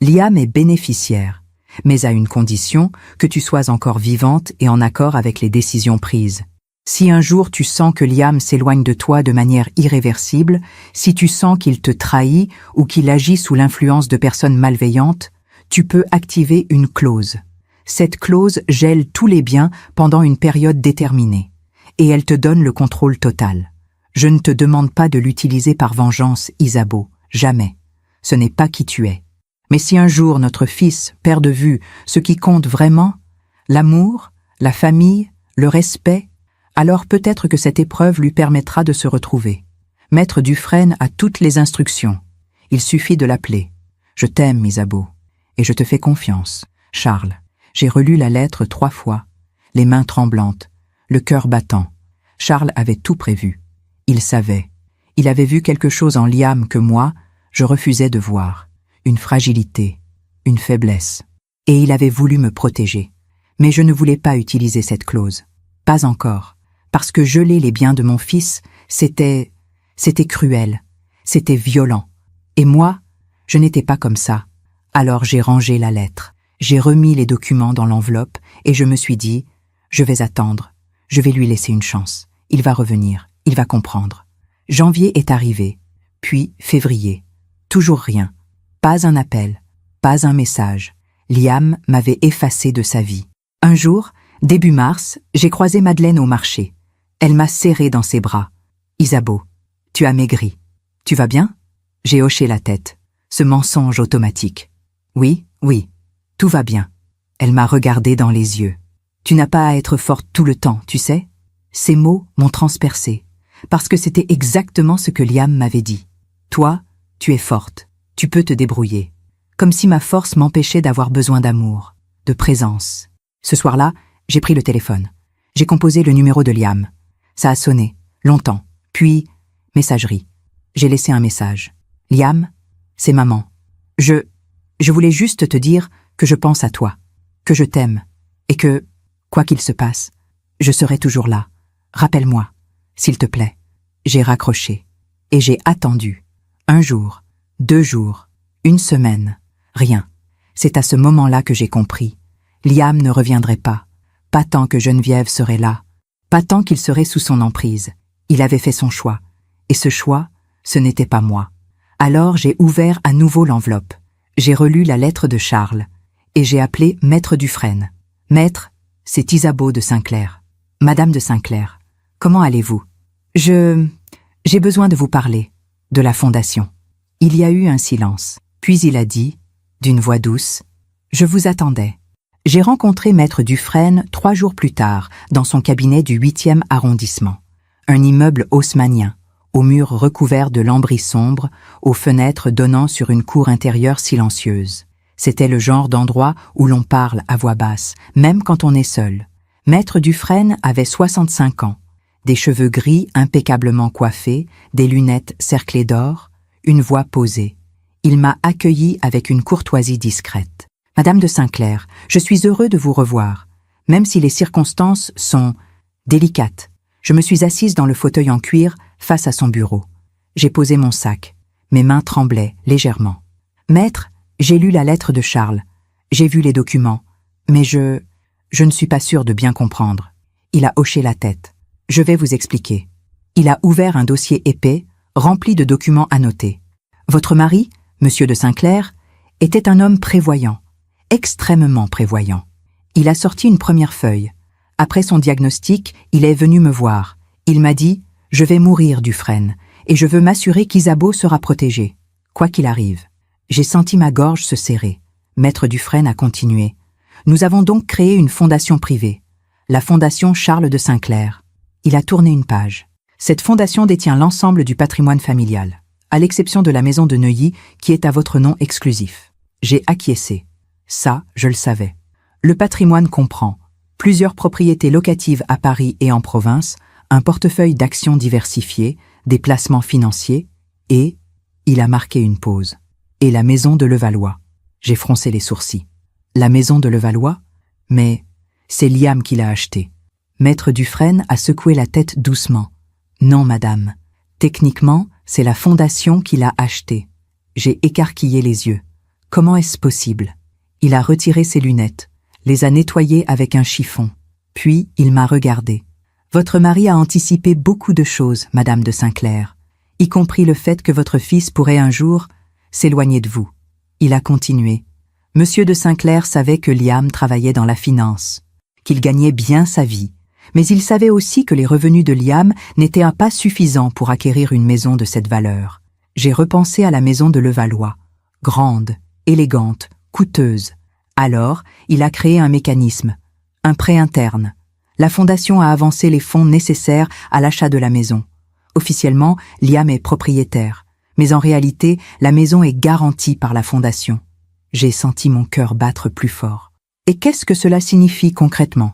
Liam est bénéficiaire, mais à une condition que tu sois encore vivante et en accord avec les décisions prises. Si un jour tu sens que Liam s'éloigne de toi de manière irréversible, si tu sens qu'il te trahit ou qu'il agit sous l'influence de personnes malveillantes, tu peux activer une clause. Cette clause gèle tous les biens pendant une période déterminée, et elle te donne le contrôle total. Je ne te demande pas de l'utiliser par vengeance, Isabeau, jamais. Ce n'est pas qui tu es. Mais si un jour notre fils perd de vue ce qui compte vraiment, l'amour, la famille, le respect, alors peut-être que cette épreuve lui permettra de se retrouver. Maître Dufresne a toutes les instructions. Il suffit de l'appeler. Je t'aime, Isabeau, et je te fais confiance. Charles, j'ai relu la lettre 3 fois, les mains tremblantes, le cœur battant. Charles avait tout prévu. Il savait. Il avait vu quelque chose en Liam que moi, je refusais de voir. Une fragilité, une faiblesse. Et il avait voulu me protéger. Mais je ne voulais pas utiliser cette clause. Pas encore. Parce que geler les biens de mon fils, c'était cruel. C'était violent. Et moi, je n'étais pas comme ça. Alors j'ai rangé la lettre. J'ai remis les documents dans l'enveloppe et je me suis dit, je vais attendre. Je vais lui laisser une chance. Il va revenir. Il va comprendre. Janvier est arrivé. Puis février. Toujours rien. Pas un appel, pas un message. Liam m'avait effacé de sa vie. Un jour, début mars, j'ai croisé Madeleine au marché. Elle m'a serré dans ses bras. « Isabeau, tu as maigri. Tu vas bien ?» J'ai hoché la tête. Ce mensonge automatique. « Oui, oui, tout va bien. » Elle m'a regardé dans les yeux. « Tu n'as pas à être forte tout le temps, tu sais ?» Ces mots m'ont transpercée, parce que c'était exactement ce que Liam m'avait dit. « Toi, tu es forte. Tu peux te débrouiller. » Comme si ma force m'empêchait d'avoir besoin d'amour, de présence. Ce soir-là, j'ai pris le téléphone. J'ai composé le numéro de Liam. Ça a sonné, longtemps. Puis, messagerie. J'ai laissé un message. « Liam, c'est maman. Je voulais juste te dire que je pense à toi, que je t'aime, et que, quoi qu'il se passe, je serai toujours là. Rappelle-moi, s'il te plaît. » J'ai raccroché. Et j'ai attendu. 1 jour, 2 jours, 1 semaine. Rien. C'est à ce moment-là que j'ai compris. Liam ne reviendrait pas. Pas tant que Geneviève serait là. Pas tant qu'il serait sous son emprise. Il avait fait son choix. Et ce choix, ce n'était pas moi. Alors j'ai ouvert à nouveau l'enveloppe. J'ai relu la lettre de Charles. Et j'ai appelé Maître Dufresne. « Maître, c'est Isabeau de Saint-Clair. Madame de Saint-Clair, comment allez-vous ? J'ai besoin de vous parler. De la fondation. » Il y a eu un silence. Puis il a dit, d'une voix douce, « Je vous attendais. » J'ai rencontré Maître Dufresne 3 jours plus tard, dans son cabinet du 8e arrondissement. Un immeuble haussmannien, aux murs recouverts de lambris sombres, aux fenêtres donnant sur une cour intérieure silencieuse. C'était le genre d'endroit où l'on parle à voix basse, même quand on est seul. Maître Dufresne avait 65 ans, des cheveux gris impeccablement coiffés, des lunettes cerclées d'or, une voix posée. Il m'a accueilli avec une courtoisie discrète. « Madame de Saint-Clair, je suis heureux de vous revoir, même si les circonstances sont délicates. » Je me suis assise dans le fauteuil en cuir face à son bureau. J'ai posé mon sac. Mes mains tremblaient légèrement. « Maître, j'ai lu la lettre de Charles. J'ai vu les documents. Mais je ne suis pas sûre de bien comprendre. » Il a hoché la tête. « Je vais vous expliquer. » Il a ouvert un dossier épais, rempli de documents annotés. « Votre mari, Monsieur de Saint-Clair, était un homme prévoyant, extrêmement prévoyant. Il a sorti une première feuille. Après son diagnostic, il est venu me voir. Il m'a dit « Je vais mourir, Dufresne, et je veux m'assurer qu'Isabeau sera protégée, quoi qu'il arrive. » J'ai senti ma gorge se serrer. Maître Dufresne a continué. « Nous avons donc créé une fondation privée, la Fondation Charles de Saint-Clair. » Il a tourné une page. « Cette fondation détient l'ensemble du patrimoine familial, à l'exception de la maison de Neuilly qui est à votre nom exclusif. » J'ai acquiescé. Ça, je le savais. Le patrimoine comprend plusieurs propriétés locatives à Paris et en province, un portefeuille d'actions diversifiées, des placements financiers et, il a marqué une pause, et la maison de Levallois. J'ai froncé les sourcils. La maison de Levallois ? Mais c'est Liam qui l'a achetée. Maître Dufresne a secoué la tête doucement. Non, madame. Techniquement, c'est la fondation qui l'a achetée. J'ai écarquillé les yeux. Comment est-ce possible ? Il a retiré ses lunettes, les a nettoyées avec un chiffon. Puis, il m'a regardé. Votre mari a anticipé beaucoup de choses, Madame de Saint-Clair, y compris le fait que votre fils pourrait un jour s'éloigner de vous. Il a continué. Monsieur de Saint-Clair savait que Liam travaillait dans la finance, qu'il gagnait bien sa vie, mais il savait aussi que les revenus de Liam n'étaient pas suffisants pour acquérir une maison de cette valeur. J'ai repensé à la maison de Levallois, grande, élégante, coûteuse. Alors, il a créé un mécanisme, un prêt interne. La fondation a avancé les fonds nécessaires à l'achat de la maison. Officiellement, Liam est propriétaire, mais en réalité, la maison est garantie par la fondation. J'ai senti mon cœur battre plus fort. Et qu'est-ce que cela signifie concrètement ?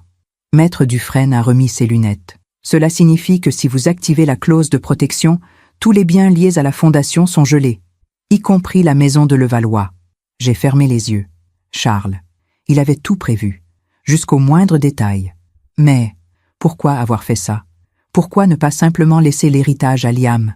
Maître Dufresne a remis ses lunettes. Cela signifie que si vous activez la clause de protection, tous les biens liés à la fondation sont gelés, y compris la maison de Levallois. J'ai fermé les yeux. Charles. Il avait tout prévu, jusqu'au moindre détail. Mais pourquoi avoir fait ça ? Pourquoi ne pas simplement laisser l'héritage à Liam ?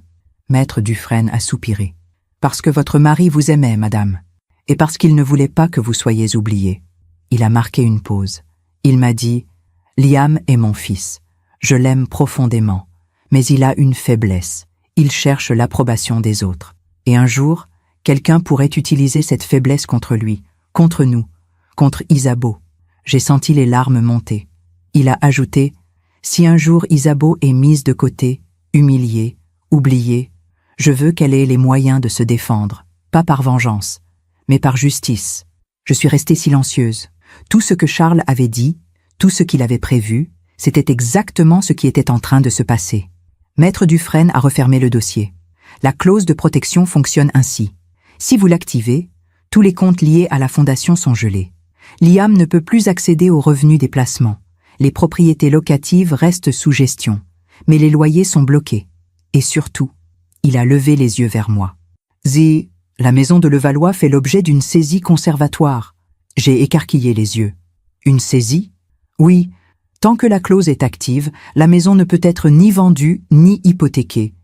Maître Dufresne a soupiré. Parce que votre mari vous aimait, madame, et parce qu'il ne voulait pas que vous soyez oubliée. Il a marqué une pause. Il m'a dit « Liam est mon fils. Je l'aime profondément, mais il a une faiblesse. Il cherche l'approbation des autres. Et un jour, Quelqu'un pourrait utiliser cette faiblesse contre lui, contre nous, contre Isabeau. J'ai senti les larmes monter. Il a ajouté « Si un jour Isabeau est mise de côté, humiliée, oubliée, je veux qu'elle ait les moyens de se défendre, pas par vengeance, mais par justice. » Je suis restée silencieuse. Tout ce que Charles avait dit, tout ce qu'il avait prévu, c'était exactement ce qui était en train de se passer. Maître Dufresne a refermé le dossier. La clause de protection fonctionne ainsi. Si vous l'activez, tous les comptes liés à la fondation sont gelés. Liam ne peut plus accéder aux revenus des placements. Les propriétés locatives restent sous gestion, mais les loyers sont bloqués. Et surtout, il a levé les yeux vers moi. La maison de Levallois fait l'objet d'une saisie conservatoire. J'ai écarquillé les yeux. Une saisie? Oui. Tant que la clause est active, la maison ne peut être ni vendue ni hypothéquée.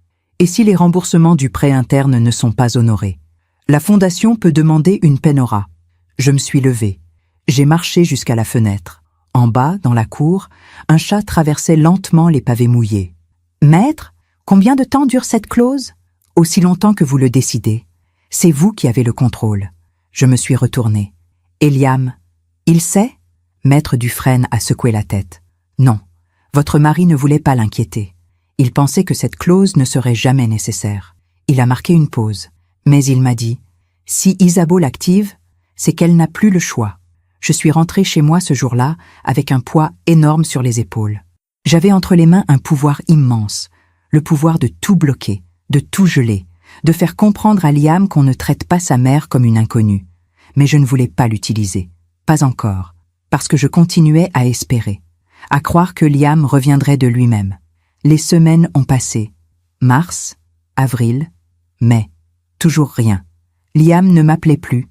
Et si les remboursements du prêt interne ne sont pas honorés, la fondation peut demander une pénora. Je me suis levée. J'ai marché jusqu'à la fenêtre. En bas, dans la cour, un chat traversait lentement les pavés mouillés. « Maître, combien de temps dure cette clause ?»« Aussi longtemps que vous le décidez. C'est vous qui avez le contrôle. » Je me suis retournée. « Et Liam, il sait ?» Maître Dufresne a secoué la tête. « Non, votre mari ne voulait pas l'inquiéter. Il pensait que cette clause ne serait jamais nécessaire. Il a marqué une pause. Mais il m'a dit, si Isabeau l'active, c'est qu'elle n'a plus le choix. Je suis rentrée chez moi ce jour-là avec un poids énorme sur les épaules. J'avais entre les mains un pouvoir immense, le pouvoir de tout bloquer, de tout geler, de faire comprendre à Liam qu'on ne traite pas sa mère comme une inconnue. Mais je ne voulais pas l'utiliser, pas encore, parce que je continuais à espérer, à croire que Liam reviendrait de lui-même. Les semaines ont passé. Mars, avril, mai. Toujours rien. Liam ne m'appelait plus,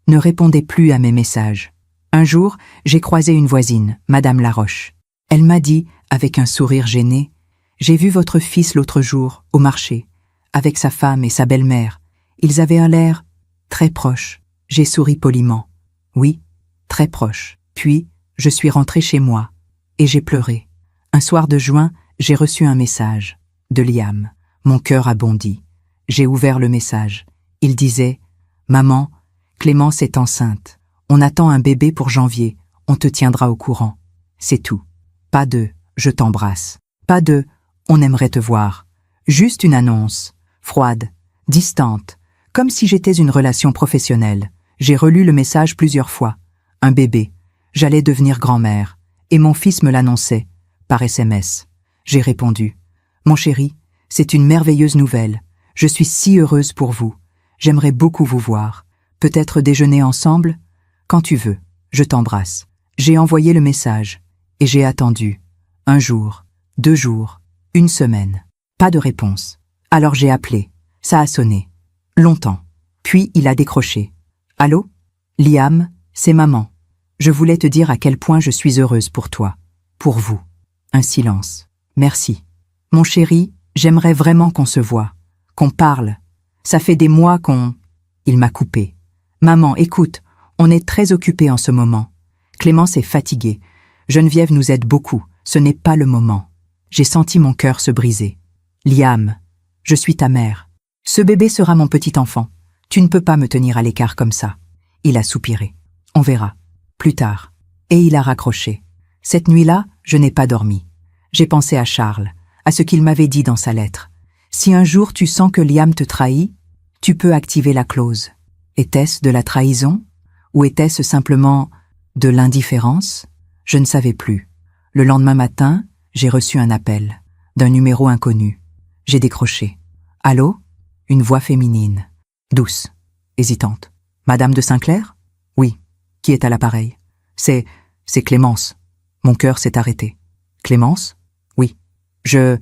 ne répondait plus à mes messages. Un jour, j'ai croisé une voisine, Madame Laroche. Elle m'a dit, avec un sourire gêné, « J'ai vu votre fils l'autre jour, au marché, avec sa femme et sa belle-mère. Ils avaient un l'air très proche. » J'ai souri poliment. « Oui, très proche. » Puis, je suis rentrée chez moi, et j'ai pleuré. Un soir de juin, j'ai reçu un message, de Liam. Mon cœur a bondi. J'ai ouvert le message. Il disait « Maman, Clémence est enceinte. On attend un bébé pour janvier. On te tiendra au courant. » C'est tout. Pas de « je t'embrasse ». Pas de « on aimerait te voir ». Juste une annonce, froide, distante, comme si j'étais une relation professionnelle. J'ai relu le message plusieurs fois. Un bébé. J'allais devenir grand-mère. Et mon fils me l'annonçait, par SMS. J'ai répondu « Mon chéri, c'est une merveilleuse nouvelle. Je suis si heureuse pour vous. J'aimerais beaucoup vous voir. Peut-être déjeuner ensemble? Quand tu veux. Je t'embrasse. » J'ai envoyé le message. Et j'ai attendu. 1 jour, 2 jours, 1 semaine. Pas de réponse. Alors j'ai appelé. Ça a sonné. Longtemps. Puis il a décroché. « Allô? Liam, c'est maman. Je voulais te dire à quel point je suis heureuse pour toi. Pour vous. » Un silence. « Merci. Mon chéri, j'aimerais vraiment qu'on se voie. Qu'on parle. Ça fait des mois qu'on... » Il m'a coupé. « Maman, écoute, on est très occupés en ce moment. Clémence est fatiguée. Geneviève nous aide beaucoup. Ce n'est pas le moment. » J'ai senti mon cœur se briser. « Liam, je suis ta mère. Ce bébé sera mon petit enfant. Tu ne peux pas me tenir à l'écart comme ça. » Il a soupiré. « On verra. Plus tard. » Et il a raccroché. Cette nuit-là, je n'ai pas dormi. J'ai pensé à Charles, à ce qu'il m'avait dit dans sa lettre. Si un jour tu sens que Liam te trahit, tu peux activer la clause. Était-ce de la trahison? Ou était-ce simplement de l'indifférence? Je ne savais plus. Le lendemain matin, j'ai reçu un appel, d'un numéro inconnu. J'ai décroché. « Allô ?» Une voix féminine, douce, hésitante. « Madame de Saint-Clair ?»« Oui. Qui est à l'appareil ?»« C'est Clémence. » Mon cœur s'est arrêté. « Clémence ?» ?»« Oui. Je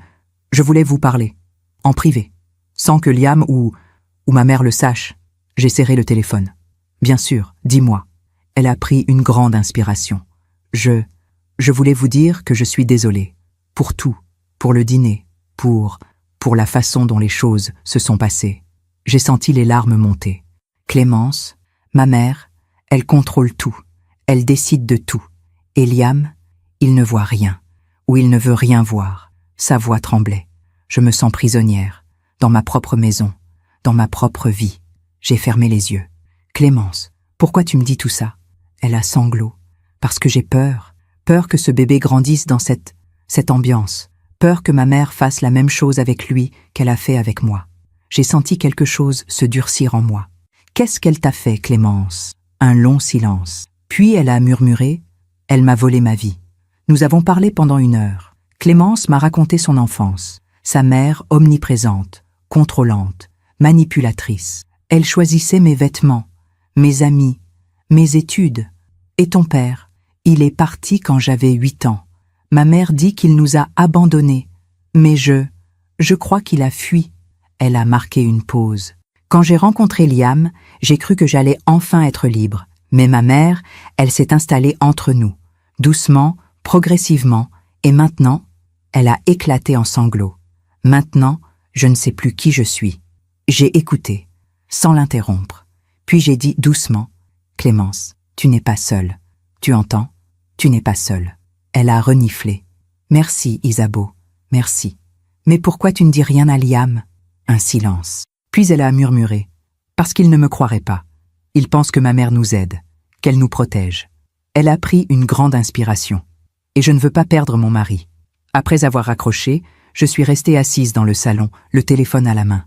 voulais vous parler. En privé. Sans que Liam ou ma mère le sache. » J'ai serré le téléphone. « Bien sûr, dis-moi. » Elle a pris une grande inspiration. « Je voulais vous dire que je suis désolée. Pour tout. Pour le dîner. Pour la façon dont les choses se sont passées. » J'ai senti les larmes monter. Clémence, ma mère, elle contrôle tout. Elle décide de tout. Et Liam, il ne voit rien. Ou il ne veut rien voir. Sa voix tremblait. Je me sens prisonnière. Dans ma propre maison. Dans ma propre vie. J'ai fermé les yeux. Clémence, pourquoi tu me dis tout ça? Elle a sanglot. Parce que j'ai peur. Peur que ce bébé grandisse dans cette ambiance. Peur que ma mère fasse la même chose avec lui qu'elle a fait avec moi. J'ai senti quelque chose se durcir en moi. Qu'est-ce qu'elle t'a fait, Clémence? Un long silence. Puis elle a murmuré, elle m'a volé ma vie. Nous avons parlé pendant 1 heure. Clémence m'a raconté son enfance. Sa mère omniprésente, contrôlante, manipulatrice. Elle choisissait mes vêtements, mes amis, mes études. Et ton père? Il est parti quand j'avais 8 ans. Ma mère dit qu'il nous a abandonnés. Mais je crois qu'il a fui. Elle a marqué une pause. Quand j'ai rencontré Liam, j'ai cru que j'allais enfin être libre. Mais ma mère, elle s'est installée entre nous. Doucement, progressivement, et maintenant, elle a éclaté en sanglots. Maintenant, je ne sais plus qui je suis. J'ai écouté, sans l'interrompre. Puis j'ai dit doucement, « Clémence, tu n'es pas seule. Tu entends? Tu n'es pas seule. » Elle a reniflé. « Merci, Isabeau, merci. Mais pourquoi tu ne dis rien à Liam ?» Un silence. Puis elle a murmuré. « Parce qu'il ne me croirait pas. Il pense que ma mère nous aide, qu'elle nous protège. » Elle a pris une grande inspiration. Et je ne veux pas perdre mon mari. Après avoir raccroché, je suis restée assise dans le salon, le téléphone à la main.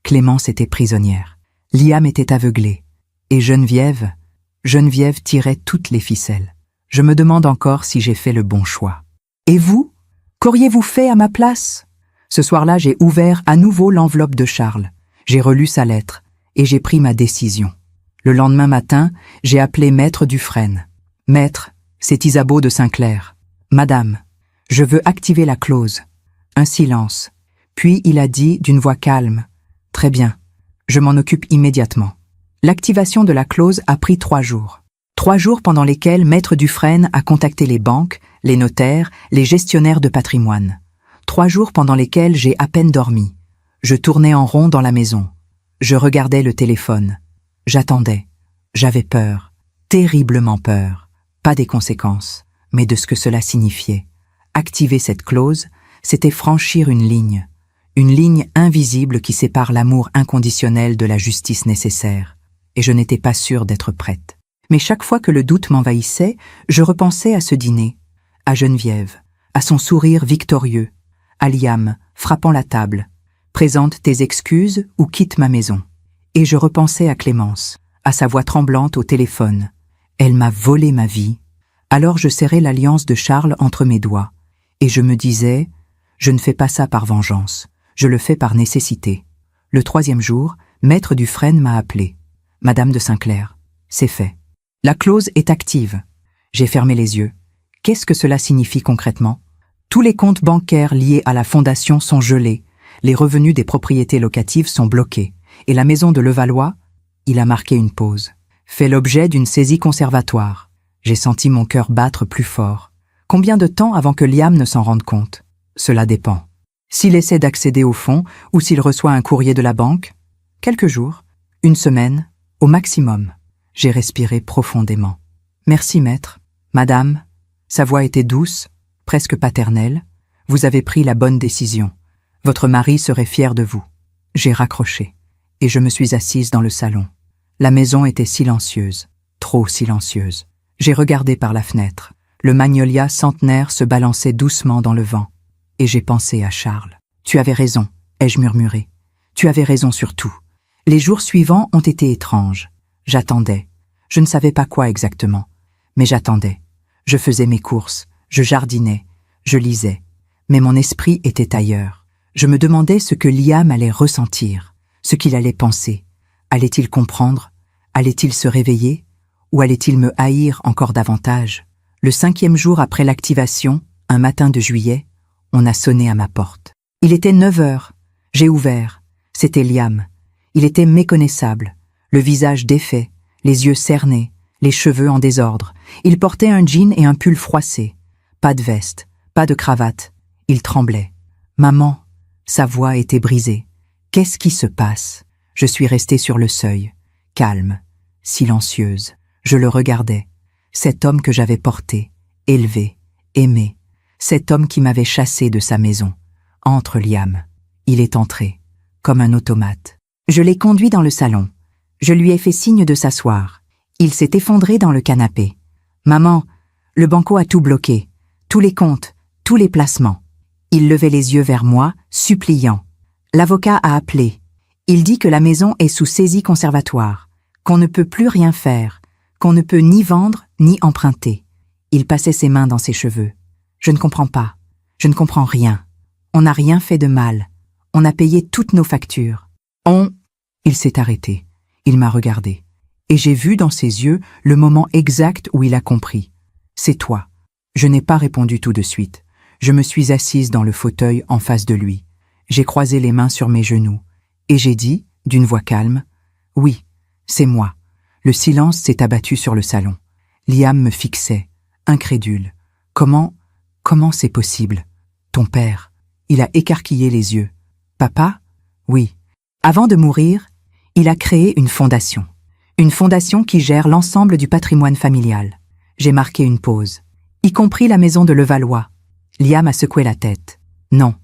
Clémence était prisonnière. Liam était aveuglé. Et Geneviève tirait toutes les ficelles. Je me demande encore si j'ai fait le bon choix. Et vous? Qu'auriez-vous fait à ma place? Ce soir-là, j'ai ouvert à nouveau l'enveloppe de Charles. J'ai relu sa lettre et j'ai pris ma décision. Le lendemain matin, j'ai appelé Maître Dufresne. « Maître, c'est Isabeau de Saint-Clair. Madame, je veux activer la clause. » Un silence. Puis il a dit d'une voix calme. « Très bien, je m'en occupe immédiatement. » L'activation de la clause a pris 3 jours. 3 jours pendant lesquels Maître Dufresne a contacté les banques, les notaires, les gestionnaires de patrimoine. 3 jours pendant lesquels j'ai à peine dormi. Je tournais en rond dans la maison. Je regardais le téléphone. J'attendais. J'avais peur. Terriblement peur. Pas des conséquences, mais de ce que cela signifiait. Activer cette clause, c'était franchir une ligne invisible qui sépare l'amour inconditionnel de la justice nécessaire. Et je n'étais pas sûre d'être prête. Mais chaque fois que le doute m'envahissait, je repensais à ce dîner, à Geneviève, à son sourire victorieux, à Liam, frappant la table. « Présente tes excuses ou quitte ma maison. » Et je repensais à Clémence, à sa voix tremblante au téléphone. Elle m'a volé ma vie. Alors je serrais l'alliance de Charles entre mes doigts. Et je me disais, je ne fais pas ça par vengeance, je le fais par nécessité. Le 3e jour, Maître Dufresne m'a appelé. « Madame de Saint-Clair, c'est fait. La clause est active. » J'ai fermé les yeux. Qu'est-ce que cela signifie concrètement? Tous les comptes bancaires liés à la fondation sont gelés, les revenus des propriétés locatives sont bloqués, et la maison de Levallois, il a marqué une pause, fait l'objet d'une saisie conservatoire. J'ai senti mon cœur battre plus fort. Combien de temps avant que Liam ne s'en rende compte? Cela dépend. S'il essaie d'accéder au fonds ou s'il reçoit un courrier de la banque? Quelques jours, 1 semaine, au maximum. J'ai respiré profondément. « Merci, maître. Madame », sa voix était douce, presque paternelle, « vous avez pris la bonne décision. Votre mari serait fier de vous. » J'ai raccroché, et je me suis assise dans le salon. La maison était silencieuse, trop silencieuse. J'ai regardé par la fenêtre. Le magnolia centenaire se balançait doucement dans le vent. Et j'ai pensé à Charles. « Tu avais raison », ai-je murmuré. « Tu avais raison sur tout. » Les jours suivants ont été étranges. J'attendais. Je ne savais pas quoi exactement, mais j'attendais. Je faisais mes courses, je jardinais, je lisais. Mais mon esprit était ailleurs. Je me demandais ce que Liam allait ressentir, ce qu'il allait penser. Allait-il comprendre? Allait-il se réveiller? Ou allait-il me haïr encore davantage? Le 5e jour après l'activation, un matin de juillet, on a sonné à ma porte. Il était 9 heures. J'ai ouvert. C'était Liam. Il était méconnaissable, le visage défait, les yeux cernés, les cheveux en désordre. Il portait un jean et un pull froissé. Pas de veste, pas de cravate. Il tremblait. « Maman !» Sa voix était brisée. « Qu'est-ce qui se passe ?» Je suis restée sur le seuil, calme, silencieuse. Je le regardais. Cet homme que j'avais porté, élevé, aimé. Cet homme qui m'avait chassée de sa maison. Entre Liam. Il est entré, comme un automate. Je l'ai conduit dans le salon. Je lui ai fait signe de s'asseoir. Il s'est effondré dans le canapé. Maman, le banco a tout bloqué. Tous les comptes, tous les placements. Il levait les yeux vers moi, suppliant. L'avocat a appelé. Il dit que la maison est sous saisie conservatoire, qu'on ne peut plus rien faire, qu'on ne peut ni vendre ni emprunter. Il passait ses mains dans ses cheveux. Je ne comprends pas. Je ne comprends rien. On n'a rien fait de mal. On a payé toutes nos factures. Il s'est arrêté. Il m'a regardé. Et j'ai vu dans ses yeux le moment exact où il a compris. C'est toi. Je n'ai pas répondu tout de suite. Je me suis assise dans le fauteuil en face de lui. J'ai croisé les mains sur mes genoux. Et j'ai dit, d'une voix calme, « Oui, c'est moi. » Le silence s'est abattu sur le salon. Liam me fixait, incrédule. Comment c'est possible? Ton père. Il a écarquillé les yeux. Papa? Oui. Avant de mourir, il a créé une fondation. Une fondation qui gère l'ensemble du patrimoine familial. J'ai marqué une pause. Y compris la maison de Levallois. Liam a secoué la tête. Non.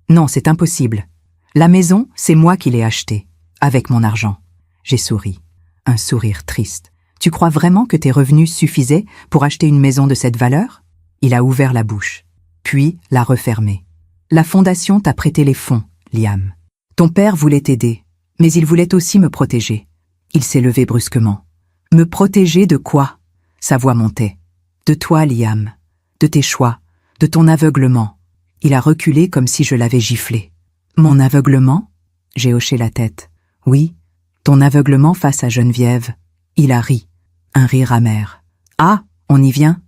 Non, c'est impossible. La maison, c'est moi qui l'ai achetée. Avec mon argent. J'ai souri. Un sourire triste. Tu crois vraiment que tes revenus suffisaient pour acheter une maison de cette valeur? Il a ouvert la bouche. Puis l'a refermée. La fondation t'a prêté les fonds, Liam. Ton père voulait t'aider, mais il voulait aussi me protéger. Il s'est levé brusquement. Me protéger de quoi? Sa voix montait. De toi, Liam. De tes choix. De ton aveuglement. Il a reculé comme si je l'avais giflé. Mon aveuglement? J'ai hoché la tête. Oui, ton aveuglement face à Geneviève. Il a ri. Un rire amer. Ah, on y vient?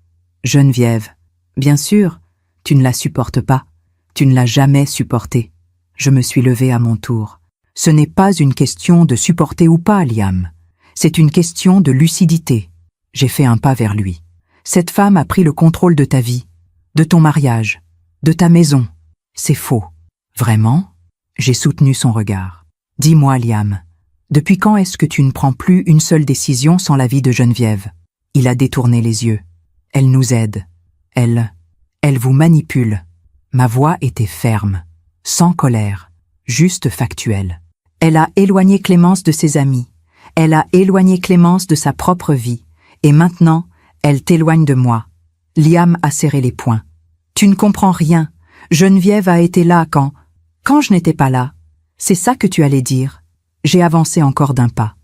Geneviève. Bien sûr, tu ne la supportes pas. Tu ne l'as jamais supportée. Je me suis levée à mon tour. Ce n'est pas une question de supporter ou pas, Liam. C'est une question de lucidité. J'ai fait un pas vers lui. Cette femme a pris le contrôle de ta vie, de ton mariage, de ta maison. C'est faux. Vraiment? J'ai soutenu son regard. Dis-moi, Liam, depuis quand est-ce que tu ne prends plus une seule décision sans l'avis de Geneviève? Il a détourné les yeux. Elle nous aide. Elle vous manipule. Ma voix était ferme, sans colère, juste factuelle. Elle a éloigné Clémence de ses amis. Elle a éloigné Clémence de sa propre vie. Et maintenant, elle t'éloigne de moi. Liam a serré les poings. Tu ne comprends rien. Geneviève a été là quand je n'étais pas là. C'est ça que tu allais dire. J'ai avancé encore d'un pas.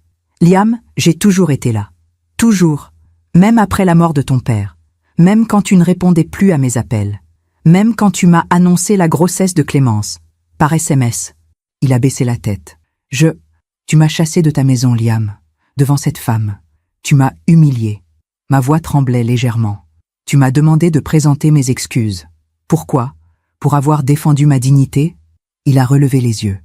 Liam, j'ai toujours été là. Toujours. Même après la mort de ton père. Même quand tu ne répondais plus à mes appels. Même quand tu m'as annoncé la grossesse de Clémence. Par SMS. Il a baissé la tête. Tu m'as chassé de ta maison, Liam. Devant cette femme. Tu m'as humilié. Ma voix tremblait légèrement. Tu m'as demandé de présenter mes excuses. Pourquoi? Pour avoir défendu ma dignité? Il a relevé les yeux.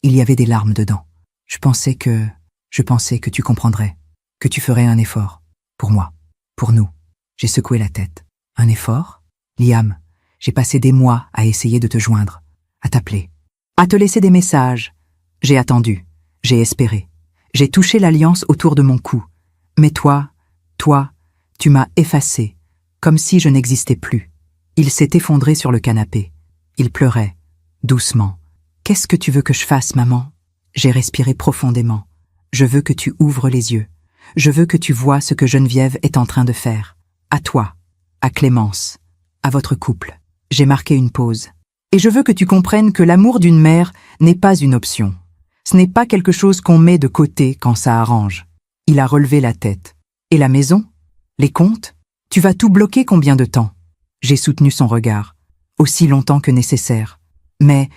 Il y avait des larmes dedans. Je pensais que tu comprendrais. Que tu ferais un effort. Pour moi. Pour nous. J'ai secoué la tête. Un effort? Liam, j'ai passé des mois à essayer de te joindre. À t'appeler. À te laisser des messages. J'ai attendu. J'ai espéré. J'ai touché l'alliance autour de mon cou. Mais toi, tu m'as effacé. Comme si je n'existais plus. Il s'est effondré sur le canapé. Il pleurait. Doucement. Qu'est-ce que tu veux que je fasse, maman? J'ai respiré profondément. Je veux que tu ouvres les yeux. Je veux que tu vois ce que Geneviève est en train de faire. À toi, à Clémence, à votre couple. J'ai marqué une pause. Et je veux que tu comprennes que l'amour d'une mère n'est pas une option. Ce n'est pas quelque chose qu'on met de côté quand ça arrange. Il a relevé la tête. Et la maison? Les comptes? Tu vas tout bloquer combien de temps? J'ai soutenu son regard. Aussi longtemps que nécessaire. Mais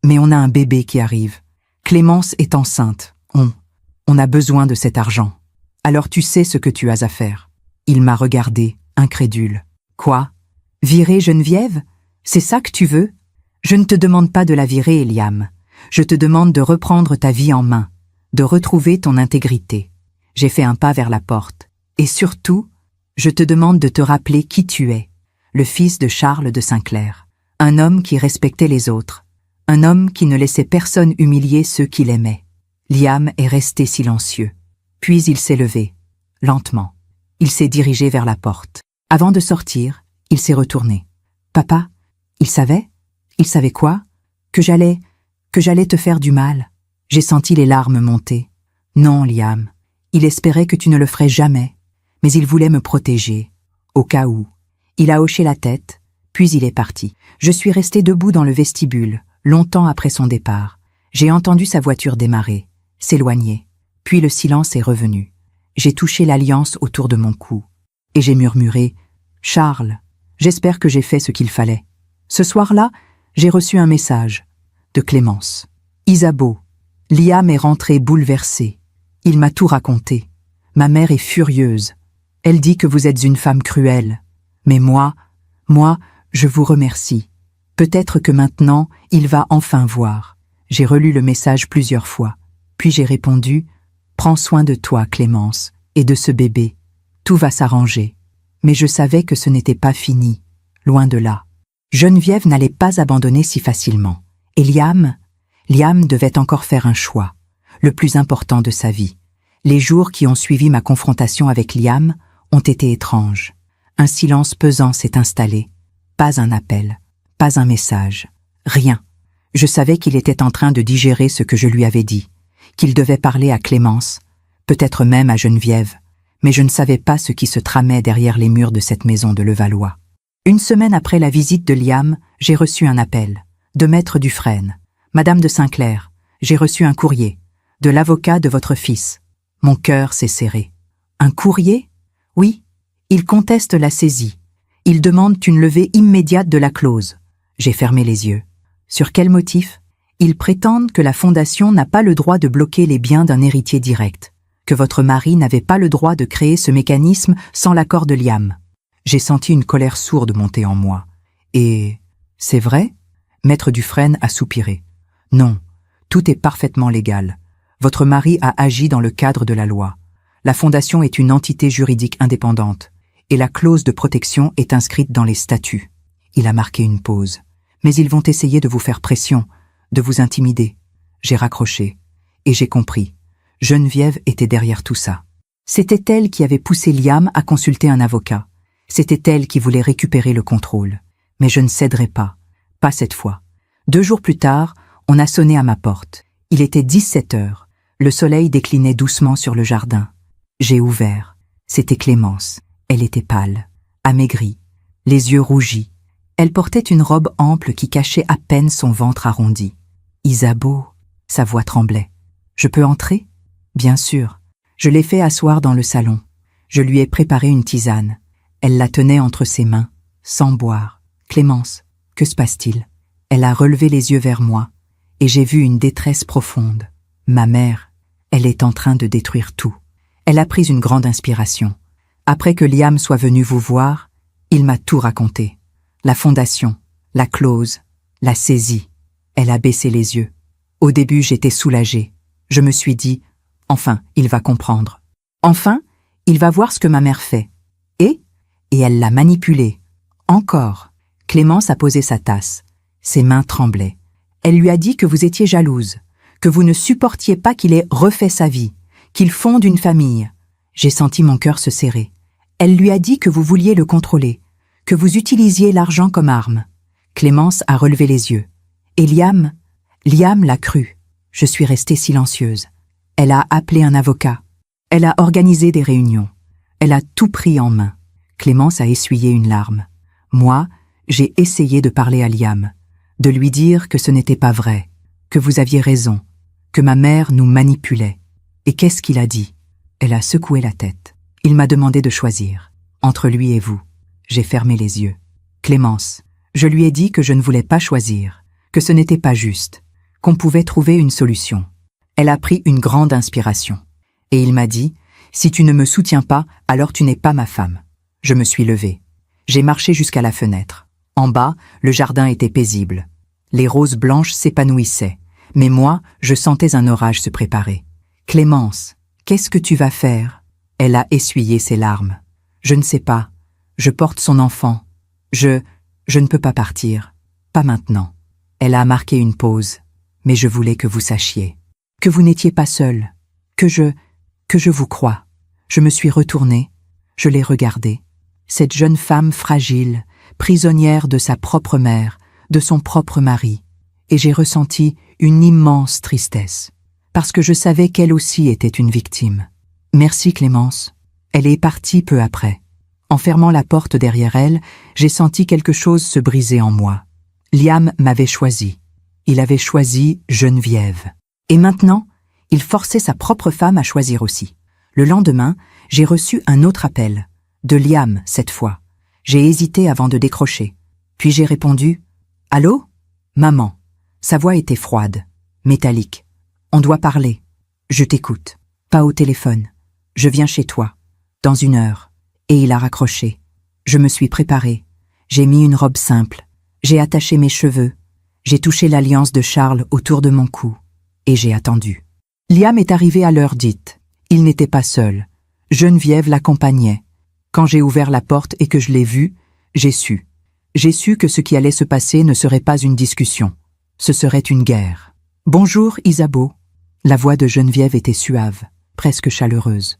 on a un bébé qui arrive. Clémence est enceinte. On a besoin de cet argent. Alors tu sais ce que tu as à faire. Il m'a regardé, incrédule. Quoi? Virer Geneviève? C'est ça que tu veux? Je ne te demande pas de la virer, Liam. Je te demande de reprendre ta vie en main, de retrouver ton intégrité. J'ai fait un pas vers la porte. Et surtout, je te demande de te rappeler qui tu es, le fils de Charles de Saint-Clair. Un homme qui respectait les autres. Un homme qui ne laissait personne humilier ceux qu'il aimait. Liam est resté silencieux. Puis il s'est levé, lentement. Il s'est dirigé vers la porte. Avant de sortir, il s'est retourné. Papa, il savait? Il savait quoi? Que j'allais te faire du mal. J'ai senti les larmes monter. Non, Liam, Il espérait que tu ne le ferais jamais, mais il voulait me protéger, au cas où. Il a hoché la tête, puis il est parti. Je suis restée debout dans le vestibule, longtemps après son départ. J'ai entendu sa voiture démarrer, s'éloigner, puis le silence est revenu. J'ai touché l'alliance autour de mon cou, et j'ai murmuré « Charles, j'espère que j'ai fait ce qu'il fallait. » Ce soir-là, j'ai reçu un message de Clémence. « Isabeau, Liam est rentré bouleversé. Il m'a tout raconté. Ma mère est furieuse. Elle dit que vous êtes une femme cruelle. Mais moi, je vous remercie. Peut-être que maintenant, il va enfin voir. » J'ai relu le message plusieurs fois. Puis j'ai répondu « Prends soin de toi, Clémence, et de ce bébé. Tout va s'arranger. » Mais je savais que ce n'était pas fini. Loin de là. Geneviève n'allait pas abandonner si facilement. Et Liam devait encore faire un choix, le plus important de sa vie. Les jours qui ont suivi ma confrontation avec Liam ont été étranges. Un silence pesant s'est installé. Pas un appel, pas un message, rien. Je savais qu'il était en train de digérer ce que je lui avais dit, qu'il devait parler à Clémence, peut-être même à Geneviève, mais je ne savais pas ce qui se tramait derrière les murs de cette maison de Levallois. Une semaine après la visite de Liam, j'ai reçu un appel, de Maître Dufresne. « Madame de Saint-Clair, j'ai reçu un courrier, de l'avocat de votre fils. » Mon cœur s'est serré. « Un courrier ? » ?»« Oui, il conteste la saisie. Il demande une levée immédiate de la clause. » J'ai fermé les yeux. « Sur quel motif ? » ?»« Ils prétendent que la Fondation n'a pas le droit de bloquer les biens d'un héritier direct, que votre mari n'avait pas le droit de créer ce mécanisme sans l'accord de Liam. » J'ai senti une colère sourde monter en moi. « Et c'est vrai ?» Maître Dufresne a soupiré. « Non, tout est parfaitement légal. Votre mari a agi dans le cadre de la loi. La Fondation est une entité juridique indépendante, et la clause de protection est inscrite dans les statuts. » Il a marqué une pause. « Mais ils vont essayer de vous faire pression, de vous intimider. » J'ai raccroché, et j'ai compris. Geneviève était derrière tout ça. C'était elle qui avait poussé Liam à consulter un avocat. C'était elle qui voulait récupérer le contrôle. Mais je ne céderai pas. Pas cette fois. 2 jours plus tard, on a sonné à ma porte. Il était 17 heures. Le soleil déclinait doucement sur le jardin. J'ai ouvert. C'était Clémence. Elle était pâle, amaigrie, les yeux rougis. Elle portait une robe ample qui cachait à peine son ventre arrondi. « Isabeau !» Sa voix tremblait. « Je peux entrer ?» Bien sûr. Je l'ai fait asseoir dans le salon. Je lui ai préparé une tisane. Elle la tenait entre ses mains, sans boire. « Clémence, que se passe-t-il ?» Elle a relevé les yeux vers moi, et j'ai vu une détresse profonde. Ma mère, elle est en train de détruire tout. Elle a pris une grande inspiration. Après que Liam soit venu vous voir, il m'a tout raconté. La Fondation, la clause, la saisie. Elle a baissé les yeux. Au début, j'étais soulagée. Je me suis dit, enfin, il va comprendre. Enfin, il va voir ce que ma mère fait. Et elle l'a manipulé. Encore. Clémence a posé sa tasse. Ses mains tremblaient. Elle lui a dit que vous étiez jalouse, que vous ne supportiez pas qu'il ait refait sa vie, qu'il fonde une famille. J'ai senti mon cœur se serrer. Elle lui a dit que vous vouliez le contrôler, que vous utilisiez l'argent comme arme. Clémence a relevé les yeux. Et Liam l'a cru. Je suis restée silencieuse. Elle a appelé un avocat. Elle a organisé des réunions. Elle a tout pris en main. Clémence a essuyé une larme. Moi, j'ai essayé de parler à Liam, de lui dire que ce n'était pas vrai, que vous aviez raison, que ma mère nous manipulait. Et qu'est-ce qu'il a dit? Elle a secoué la tête. Il m'a demandé de choisir, entre lui et vous. J'ai fermé les yeux. Clémence, je lui ai dit que je ne voulais pas choisir, que ce n'était pas juste, qu'on pouvait trouver une solution. Elle a pris une grande inspiration. Et il m'a dit, si tu ne me soutiens pas, alors tu n'es pas ma femme. Je me suis levée. J'ai marché jusqu'à la fenêtre. En bas, le jardin était paisible. Les roses blanches s'épanouissaient, mais moi, je sentais un orage se préparer. Clémence, qu'est-ce que tu vas faire? Elle a essuyé ses larmes. Je ne sais pas. Je porte son enfant. Je ne peux pas partir. Pas maintenant. Elle a marqué une pause. Mais je voulais que vous sachiez. Que vous n'étiez pas seul. Que je vous crois. Je me suis retournée. Je l'ai regardée. Cette jeune femme fragile, prisonnière de sa propre mère, de son propre mari. Et j'ai ressenti une immense tristesse. Parce que je savais qu'elle aussi était une victime. Merci Clémence. Elle est partie peu après. En fermant la porte derrière elle, j'ai senti quelque chose se briser en moi. Liam m'avait choisi. Il avait choisi Geneviève. Et maintenant, il forçait sa propre femme à choisir aussi. Le lendemain, j'ai reçu un autre appel. De Liam, cette fois. J'ai hésité avant de décrocher. Puis j'ai répondu « Allô ? Maman ». Sa voix était froide, métallique. « On doit parler. Je t'écoute. Pas au téléphone. Je viens chez toi. Dans 1 heure. » Et il a raccroché. Je me suis préparée. J'ai mis une robe simple. J'ai attaché mes cheveux. J'ai touché l'alliance de Charles autour de mon cou. Et j'ai attendu. Liam est arrivé à l'heure dite. Il n'était pas seul. Geneviève l'accompagnait. Quand j'ai ouvert la porte et que je l'ai vu, j'ai su. J'ai su que ce qui allait se passer ne serait pas une discussion. Ce serait une guerre. « Bonjour, Isabeau. » La voix de Geneviève était suave, presque chaleureuse.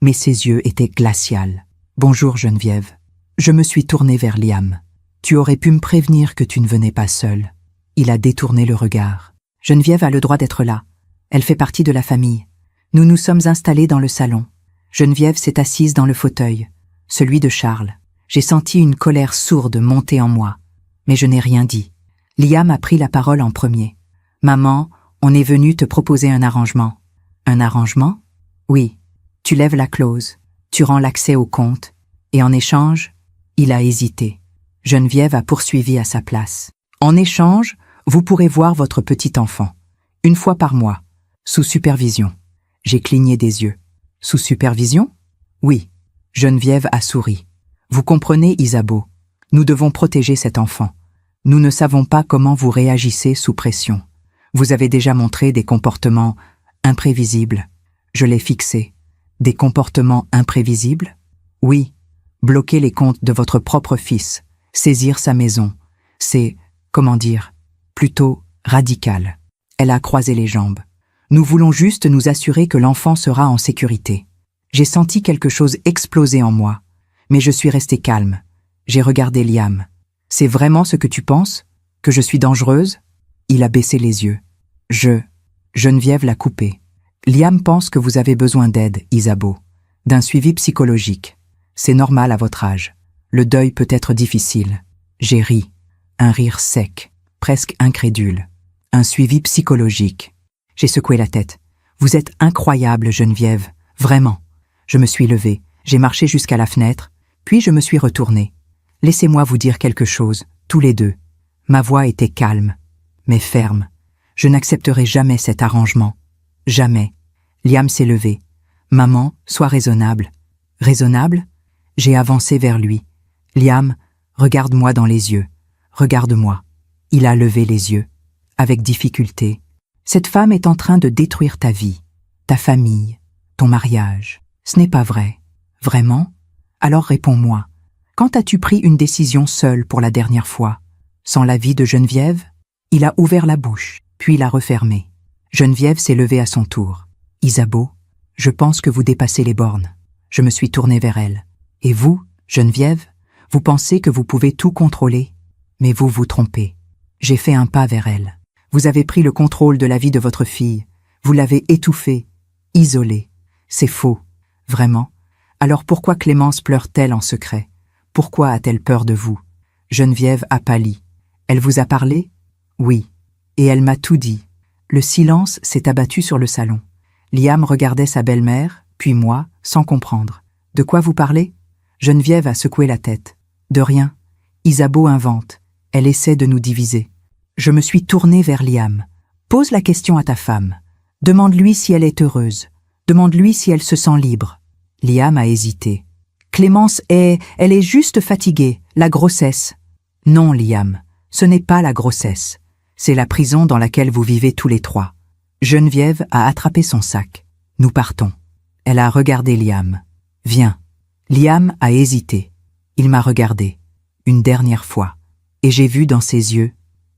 Mais ses yeux étaient glacials. « Bonjour, Geneviève. » Je me suis tournée vers Liam. « Tu aurais pu me prévenir que tu ne venais pas seule. » Il a détourné le regard. « Geneviève a le droit d'être là. Elle fait partie de la famille. Nous nous sommes installés dans le salon. Geneviève s'est assise dans le fauteuil, celui de Charles. J'ai senti une colère sourde monter en moi. Mais je n'ai rien dit. Liam a pris la parole en premier. « Maman, on est venu te proposer un arrangement. » « Un arrangement ? Oui. Tu lèves la clause, tu rends l'accès au compte, et en échange, il a hésité. Geneviève a poursuivi à sa place. « En échange, vous pourrez voir votre petit enfant, 1 fois par mois, sous supervision. » J'ai cligné des yeux. « Sous supervision ? » « Oui. » Geneviève a souri. « Vous comprenez, Isabeau, nous devons protéger cet enfant. Nous ne savons pas comment vous réagissez sous pression. Vous avez déjà montré des comportements imprévisibles. » Je l'ai fixé. « Des comportements imprévisibles ? » « Oui. Bloquer les comptes de votre propre fils, saisir sa maison. C'est, comment dire, plutôt radical. » Elle a croisé les jambes. « Nous voulons juste nous assurer que l'enfant sera en sécurité. » J'ai senti quelque chose exploser en moi, mais je suis restée calme. J'ai regardé Liam. « C'est vraiment ce que tu penses ? Que je suis dangereuse ?» Il a baissé les yeux. Geneviève l'a coupé. « Liam pense que vous avez besoin d'aide, Isabeau, d'un suivi psychologique. C'est normal à votre âge. Le deuil peut être difficile. » J'ai ri. Un rire sec, presque incrédule. « Un suivi psychologique. » J'ai secoué la tête. « Vous êtes incroyable, Geneviève. Vraiment. » Je me suis levée, j'ai marché jusqu'à la fenêtre, puis je me suis retournée. « Laissez-moi vous dire quelque chose, tous les deux. » Ma voix était calme, mais ferme. « Je n'accepterai jamais cet arrangement. Jamais. » Liam s'est levé. « Maman, sois raisonnable. » « Raisonnable ?» J'ai avancé vers lui. « Liam, regarde-moi dans les yeux. Regarde-moi. » Il a levé les yeux, avec difficulté. « Cette femme est en train de détruire ta vie, ta famille, ton mariage. Ce n'est pas vrai. Vraiment ? Alors réponds-moi. Quand as-tu pris une décision seule pour la dernière fois, sans l'avis de Geneviève ? » Il a ouvert la bouche, puis l'a refermée. Geneviève s'est levée à son tour. « Isabeau, je pense que vous dépassez les bornes. » Je me suis tournée vers elle. « Et vous, Geneviève, vous pensez que vous pouvez tout contrôler ? Mais vous vous trompez. » J'ai fait un pas vers elle. « Vous avez pris le contrôle de la vie de votre fille. Vous l'avez étouffée, isolée. C'est faux. Vraiment ? Alors pourquoi Clémence pleure-t-elle en secret ? Pourquoi a-t-elle peur de vous ? » Geneviève a pâli. « Elle vous a parlé ? » ?»« Oui. Et elle m'a tout dit. » Le silence s'est abattu sur le salon. Liam regardait sa belle-mère, puis moi, sans comprendre. « De quoi vous parlez ?» Geneviève a secoué la tête. « De rien. Isabeau invente. Elle essaie de nous diviser. » Je me suis tournée vers Liam. « Pose la question à ta femme. Demande-lui si elle est heureuse. Demande-lui si elle se sent libre. » Liam a hésité. « Clémence elle est juste fatiguée, la grossesse. » « Non, Liam, ce n'est pas la grossesse. C'est la prison dans laquelle vous vivez tous les trois. » Geneviève a attrapé son sac. « Nous partons. » Elle a regardé Liam. « Viens. » Liam a hésité. Il m'a regardé, une dernière fois, et j'ai vu dans ses yeux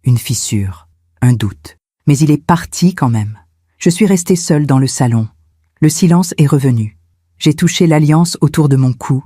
une fissure, un doute. Mais il est parti quand même. Je suis restée seule dans le salon. Le silence est revenu. J'ai touché l'alliance autour de mon cou,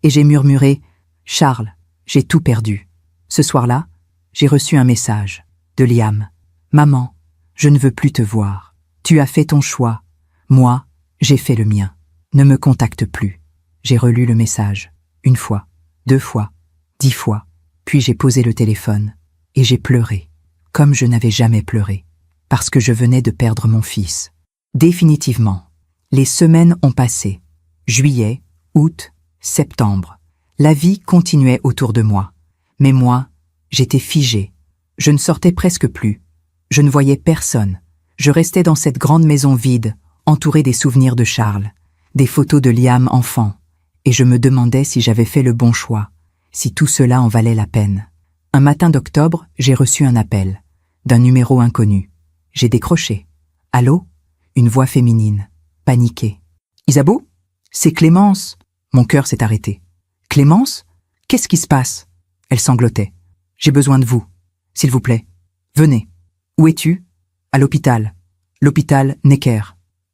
et j'ai murmuré « Charles, j'ai tout perdu. » Ce soir-là, j'ai reçu un message de Liam. « Maman, je ne veux plus te voir. Tu as fait ton choix. Moi, j'ai fait le mien. » Ne me contacte plus. J'ai relu le message. 1 fois, 2 fois, 10 fois. Puis j'ai posé le téléphone. Et j'ai pleuré. Comme je n'avais jamais pleuré. Parce que je venais de perdre mon fils. Définitivement. Les semaines ont passé. Juillet, août, septembre. La vie continuait autour de moi. Mais moi, j'étais figée. Je ne sortais presque plus. Je ne voyais personne. Je restais dans cette grande maison vide, entourée des souvenirs de Charles, des photos de Liam enfant, et je me demandais si j'avais fait le bon choix, si tout cela en valait la peine. Un matin d'octobre, j'ai reçu un appel, d'un numéro inconnu. J'ai décroché. Allô? Une voix féminine, paniquée. Isabeau? C'est Clémence. Mon cœur s'est arrêté. Clémence? Qu'est-ce qui se passe? Elle sanglotait. J'ai besoin de vous. S'il vous plaît. Venez. Où es-tu? À l'hôpital. L'hôpital Necker.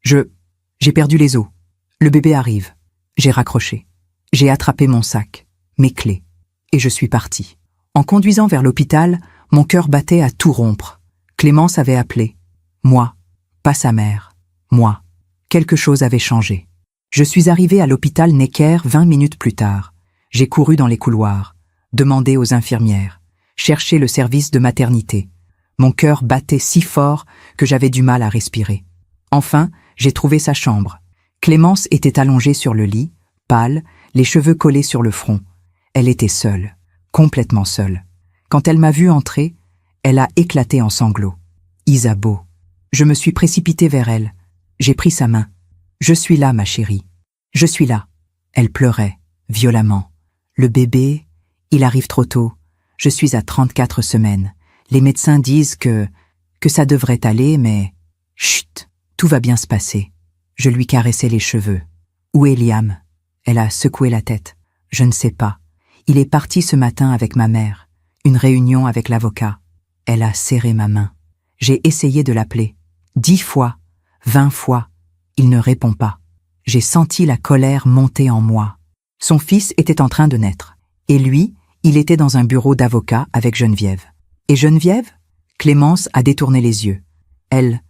J'ai perdu les os. Le bébé arrive. J'ai raccroché. J'ai attrapé mon sac, mes clés, et je suis parti. En conduisant vers l'hôpital, mon cœur battait à tout rompre. Clémence avait appelé. Moi, pas sa mère. Moi. Quelque chose avait changé. Je suis arrivé à l'hôpital Necker 20 minutes plus tard. J'ai couru dans les couloirs, demandé aux infirmières, cherché le service de maternité. Mon cœur battait si fort que j'avais du mal à respirer. Enfin, j'ai trouvé sa chambre. Clémence était allongée sur le lit, pâle, les cheveux collés sur le front. Elle était seule, complètement seule. Quand elle m'a vue entrer, elle a éclaté en sanglots. Isabeau. Je me suis précipité vers elle. J'ai pris sa main. Je suis là, ma chérie. Je suis là. Elle pleurait, violemment. Le bébé, il arrive trop tôt. Je suis à 34 semaines. Les médecins disent que ça devrait aller, mais... Chut, tout va bien se passer. Je lui caressais les cheveux. Où est Liam? Elle a secoué la tête. Je ne sais pas. Il est parti ce matin avec ma mère. Une réunion avec l'avocat. Elle a serré ma main. J'ai essayé de l'appeler. 10 fois, 20 fois. Il ne répond pas. J'ai senti la colère monter en moi. Son fils était en train de naître. Et lui, il était dans un bureau d'avocat avec Geneviève. Et Geneviève? Clémence a détourné les yeux. Elle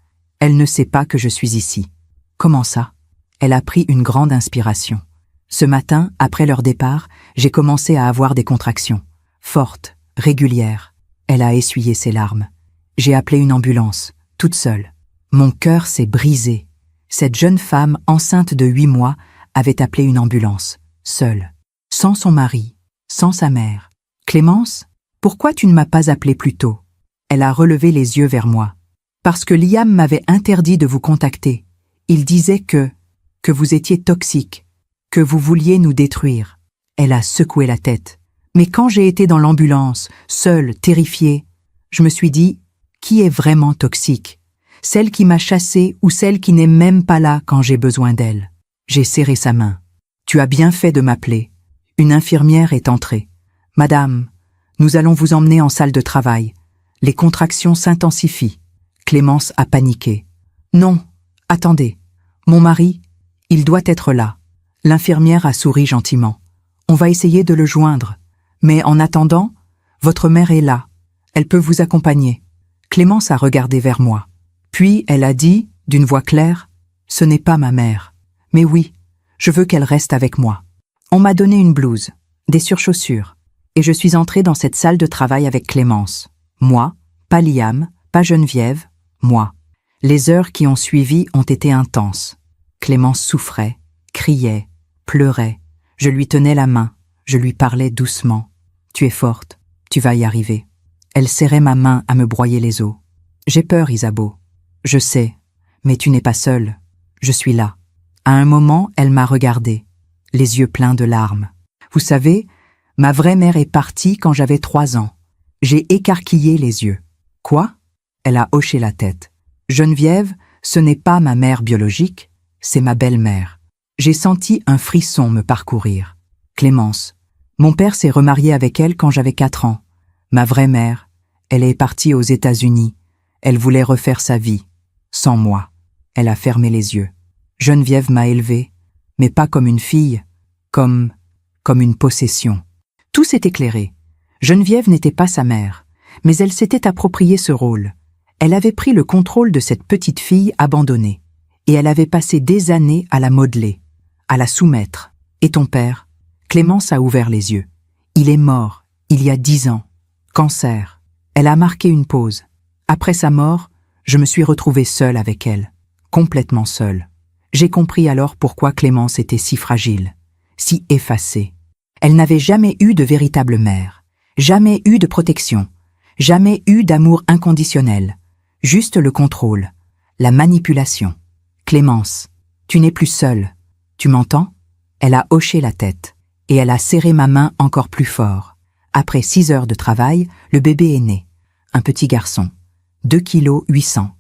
ne sait pas que je suis ici. Comment ça? Elle a pris une grande inspiration. Ce matin, après leur départ, j'ai commencé à avoir des contractions. Fortes, régulières. Elle a essuyé ses larmes. J'ai appelé une ambulance, toute seule. Mon cœur s'est brisé. Cette jeune femme, enceinte de 8 mois, avait appelé une ambulance, seule. Sans son mari, sans sa mère. Clémence? Pourquoi tu ne m'as pas appelé plus tôt? Elle a relevé les yeux vers moi. Parce que Liam m'avait interdit de vous contacter. Il disait que vous étiez toxique, que vous vouliez nous détruire. Elle a secoué la tête. Mais quand j'ai été dans l'ambulance, seule, terrifiée, je me suis dit, qui est vraiment toxique? Celle qui m'a chassée ou celle qui n'est même pas là quand j'ai besoin d'elle? J'ai serré sa main. Tu as bien fait de m'appeler. Une infirmière est entrée. Madame, nous allons vous emmener en salle de travail. Les contractions s'intensifient. Clémence a paniqué. Non, attendez. Mon mari, il doit être là. L'infirmière a souri gentiment. On va essayer de le joindre. Mais en attendant, votre mère est là. Elle peut vous accompagner. Clémence a regardé vers moi. Puis elle a dit, d'une voix claire, « Ce n'est pas ma mère. Mais oui, je veux qu'elle reste avec moi. » On m'a donné une blouse, des surchaussures, et je suis entrée dans cette salle de travail avec Clémence. Moi, pas Liam, pas Geneviève, moi. Les heures qui ont suivi ont été intenses. Clémence souffrait, criait, pleurait. Je lui tenais la main, je lui parlais doucement. « Tu es forte, tu vas y arriver. » Elle serrait ma main à me broyer les os. « J'ai peur, Isabeau. Je sais, mais tu n'es pas seule. Je suis là. » À un moment, elle m'a regardée, les yeux pleins de larmes. Vous savez, ma vraie mère est partie quand j'avais 3 ans. J'ai écarquillé les yeux. Quoi? Elle a hoché la tête. Geneviève, ce n'est pas ma mère biologique, c'est ma belle-mère. J'ai senti un frisson me parcourir. Clémence. Mon père s'est remarié avec elle quand j'avais 4 ans. Ma vraie mère, elle est partie aux États-Unis. Elle voulait refaire sa vie. Sans moi. Elle a fermé les yeux. Geneviève m'a élevée, mais pas comme une fille, comme une possession. Tout s'est éclairé. Geneviève n'était pas sa mère, mais elle s'était approprié ce rôle. Elle avait pris le contrôle de cette petite fille abandonnée, et elle avait passé des années à la modeler, à la soumettre. Et ton père? Clémence a ouvert les yeux. Il est mort, il y a 10 ans. Cancer. Elle a marqué une pause. Après sa mort, je me suis retrouvée seule avec elle. Complètement seule. J'ai compris alors pourquoi Clémence était si fragile, si effacée. Elle n'avait jamais eu de véritable mère, jamais eu de protection, jamais eu d'amour inconditionnel, juste le contrôle, la manipulation. Clémence, tu n'es plus seule. Tu m'entends? Elle a hoché la tête, et elle a serré ma main encore plus fort. Après 6 heures de travail, le bébé est né. Un petit garçon. 2 kg 800.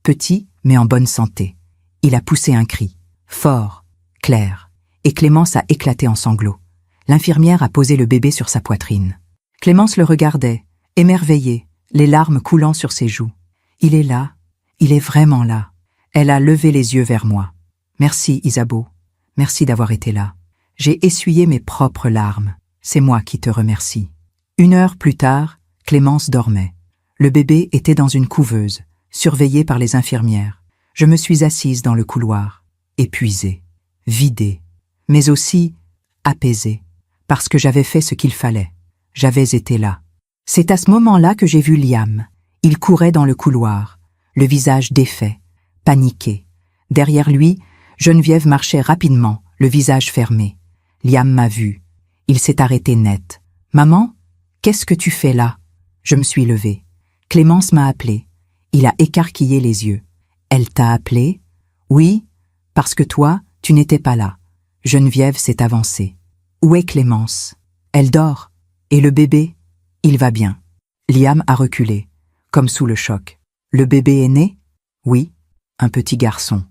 Petit, mais en bonne santé. Il a poussé un cri. Fort, clair. Et Clémence a éclaté en sanglots. L'infirmière a posé le bébé sur sa poitrine. Clémence le regardait, émerveillée, les larmes coulant sur ses joues. Il est là. Il est vraiment là. Elle a levé les yeux vers moi. Merci, Isabeau. Merci d'avoir été là. J'ai essuyé mes propres larmes. C'est moi qui te remercie. 1 heure plus tard, Clémence dormait. Le bébé était dans une couveuse, surveillé par les infirmières. Je me suis assise dans le couloir, épuisée, vidée, mais aussi apaisée, parce que j'avais fait ce qu'il fallait. J'avais été là. C'est à ce moment-là que j'ai vu Liam. Il courait dans le couloir, le visage défait, paniqué. Derrière lui, Geneviève marchait rapidement, le visage fermé. Liam m'a vu. Il s'est arrêté net. « Maman, qu'est-ce que tu fais là ?» Je me suis levée. Clémence m'a appelée. Il a écarquillé les yeux. « Elle t'a appelée ?»« Oui, parce que toi, tu n'étais pas là. » Geneviève s'est avancée. « Où est Clémence ?»« Elle dort. Et le bébé ?»« Il va bien. » Liam a reculé, comme sous le choc. « Le bébé est né ?»« Oui, un petit garçon. »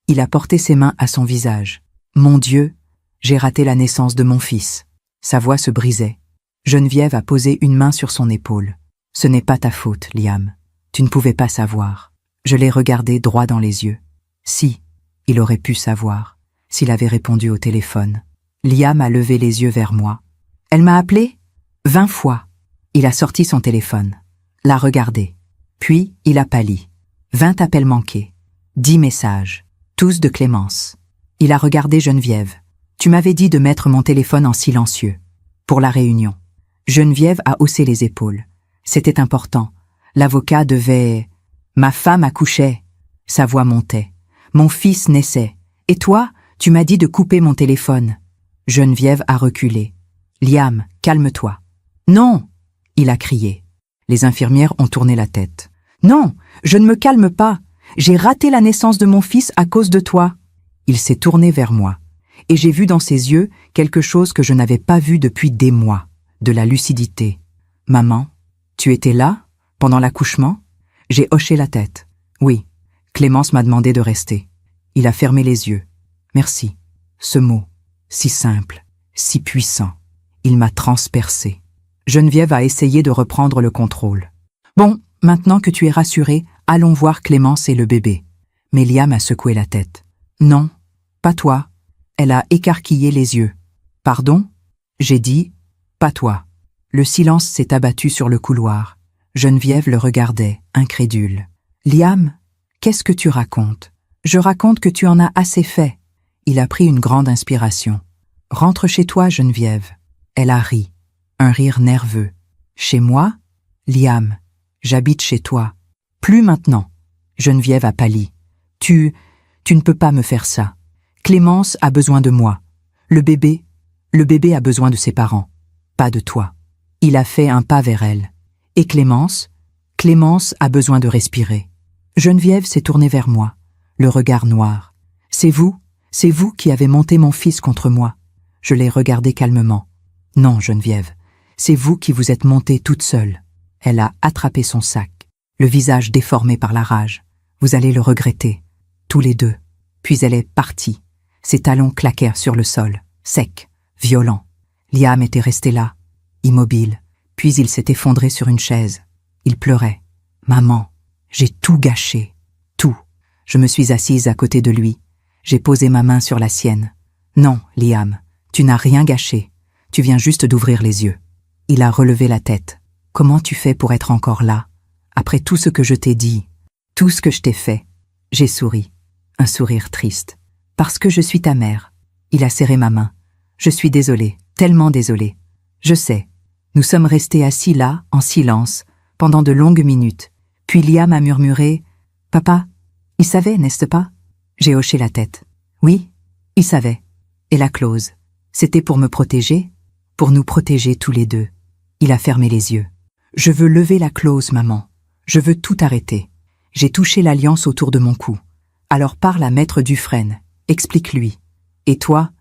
Il a porté ses mains à son visage. « Mon Dieu, j'ai raté la naissance de mon fils. » Sa voix se brisait. Geneviève a posé une main sur son épaule. « Ce n'est pas ta faute, Liam. Tu ne pouvais pas savoir. » Je l'ai regardé droit dans les yeux. Si, il aurait pu savoir, s'il avait répondu au téléphone. Liam a levé les yeux vers moi. « Elle m'a appelé 20 fois. » Il a sorti son téléphone, l'a regardé. Puis, il a pâli. 20 appels manqués. 10 messages. Tous de Clémence. Il a regardé Geneviève. « Tu m'avais dit de mettre mon téléphone en silencieux. Pour la réunion. » Geneviève a haussé les épaules. C'était important. L'avocat devait... Ma femme accouchait. Sa voix montait. Mon fils naissait. Et toi, tu m'as dit de couper mon téléphone. Geneviève a reculé. Liam, calme-toi. Non, il a crié. Les infirmières ont tourné la tête. Non, je ne me calme pas. J'ai raté la naissance de mon fils à cause de toi. Il s'est tourné vers moi. Et j'ai vu dans ses yeux quelque chose que je n'avais pas vu depuis des mois. De la lucidité. Maman, tu étais là, pendant l'accouchement? J'ai hoché la tête. Oui, Clémence m'a demandé de rester. Il a fermé les yeux. Merci. Ce mot, si simple, si puissant. Il m'a transpercé. Geneviève a essayé de reprendre le contrôle. Bon, maintenant que tu es rassurée, allons voir Clémence et le bébé. Mais Liam a secoué la tête. Non, pas toi. Elle a écarquillé les yeux. Pardon? J'ai dit, pas toi. Le silence s'est abattu sur le couloir. Geneviève le regardait, incrédule. Liam, qu'est-ce que tu racontes? Je raconte que tu en as assez fait. Il a pris une grande inspiration. Rentre chez toi, Geneviève. Elle a ri. Un rire nerveux. Chez moi? Liam, j'habite chez toi. Plus maintenant. Geneviève a pâli. Tu ne peux pas me faire ça. Clémence a besoin de moi. Le bébé a besoin de ses parents. Pas de toi. Il a fait un pas vers elle. Et Clémence a besoin de respirer. Geneviève s'est tournée vers moi, le regard noir. C'est vous qui avez monté mon fils contre moi. Je l'ai regardé calmement. Non, Geneviève, c'est vous qui vous êtes montée toute seule. Elle a attrapé son sac, le visage déformé par la rage. Vous allez le regretter, tous les deux. Puis elle est partie. Ses talons claquèrent sur le sol, secs, violents. Liam était resté là, immobile. Puis il s'est effondré sur une chaise. Il pleurait. « Maman, j'ai tout gâché. Tout. » Je me suis assise à côté de lui. J'ai posé ma main sur la sienne. « Non, Liam, tu n'as rien gâché. Tu viens juste d'ouvrir les yeux. » Il a relevé la tête. « Comment tu fais pour être encore là? Après tout ce que je t'ai dit, tout ce que je t'ai fait. » J'ai souri. Un sourire triste. « Parce que je suis ta mère. Il a serré ma main. Je suis désolée, tellement désolée. Je sais. Nous sommes restés assis là, en silence, pendant de longues minutes. Puis Liam a murmuré « Papa, il savait, n'est-ce pas ?» J'ai hoché la tête. Oui, il savait. Et la clause, c'était pour me protéger, pour nous protéger tous les deux. Il a fermé les yeux. Je veux lever la clause, maman. Je veux tout arrêter. J'ai touché l'alliance autour de mon cou. Alors parle à maître Dufresne, explique-lui. Et toi,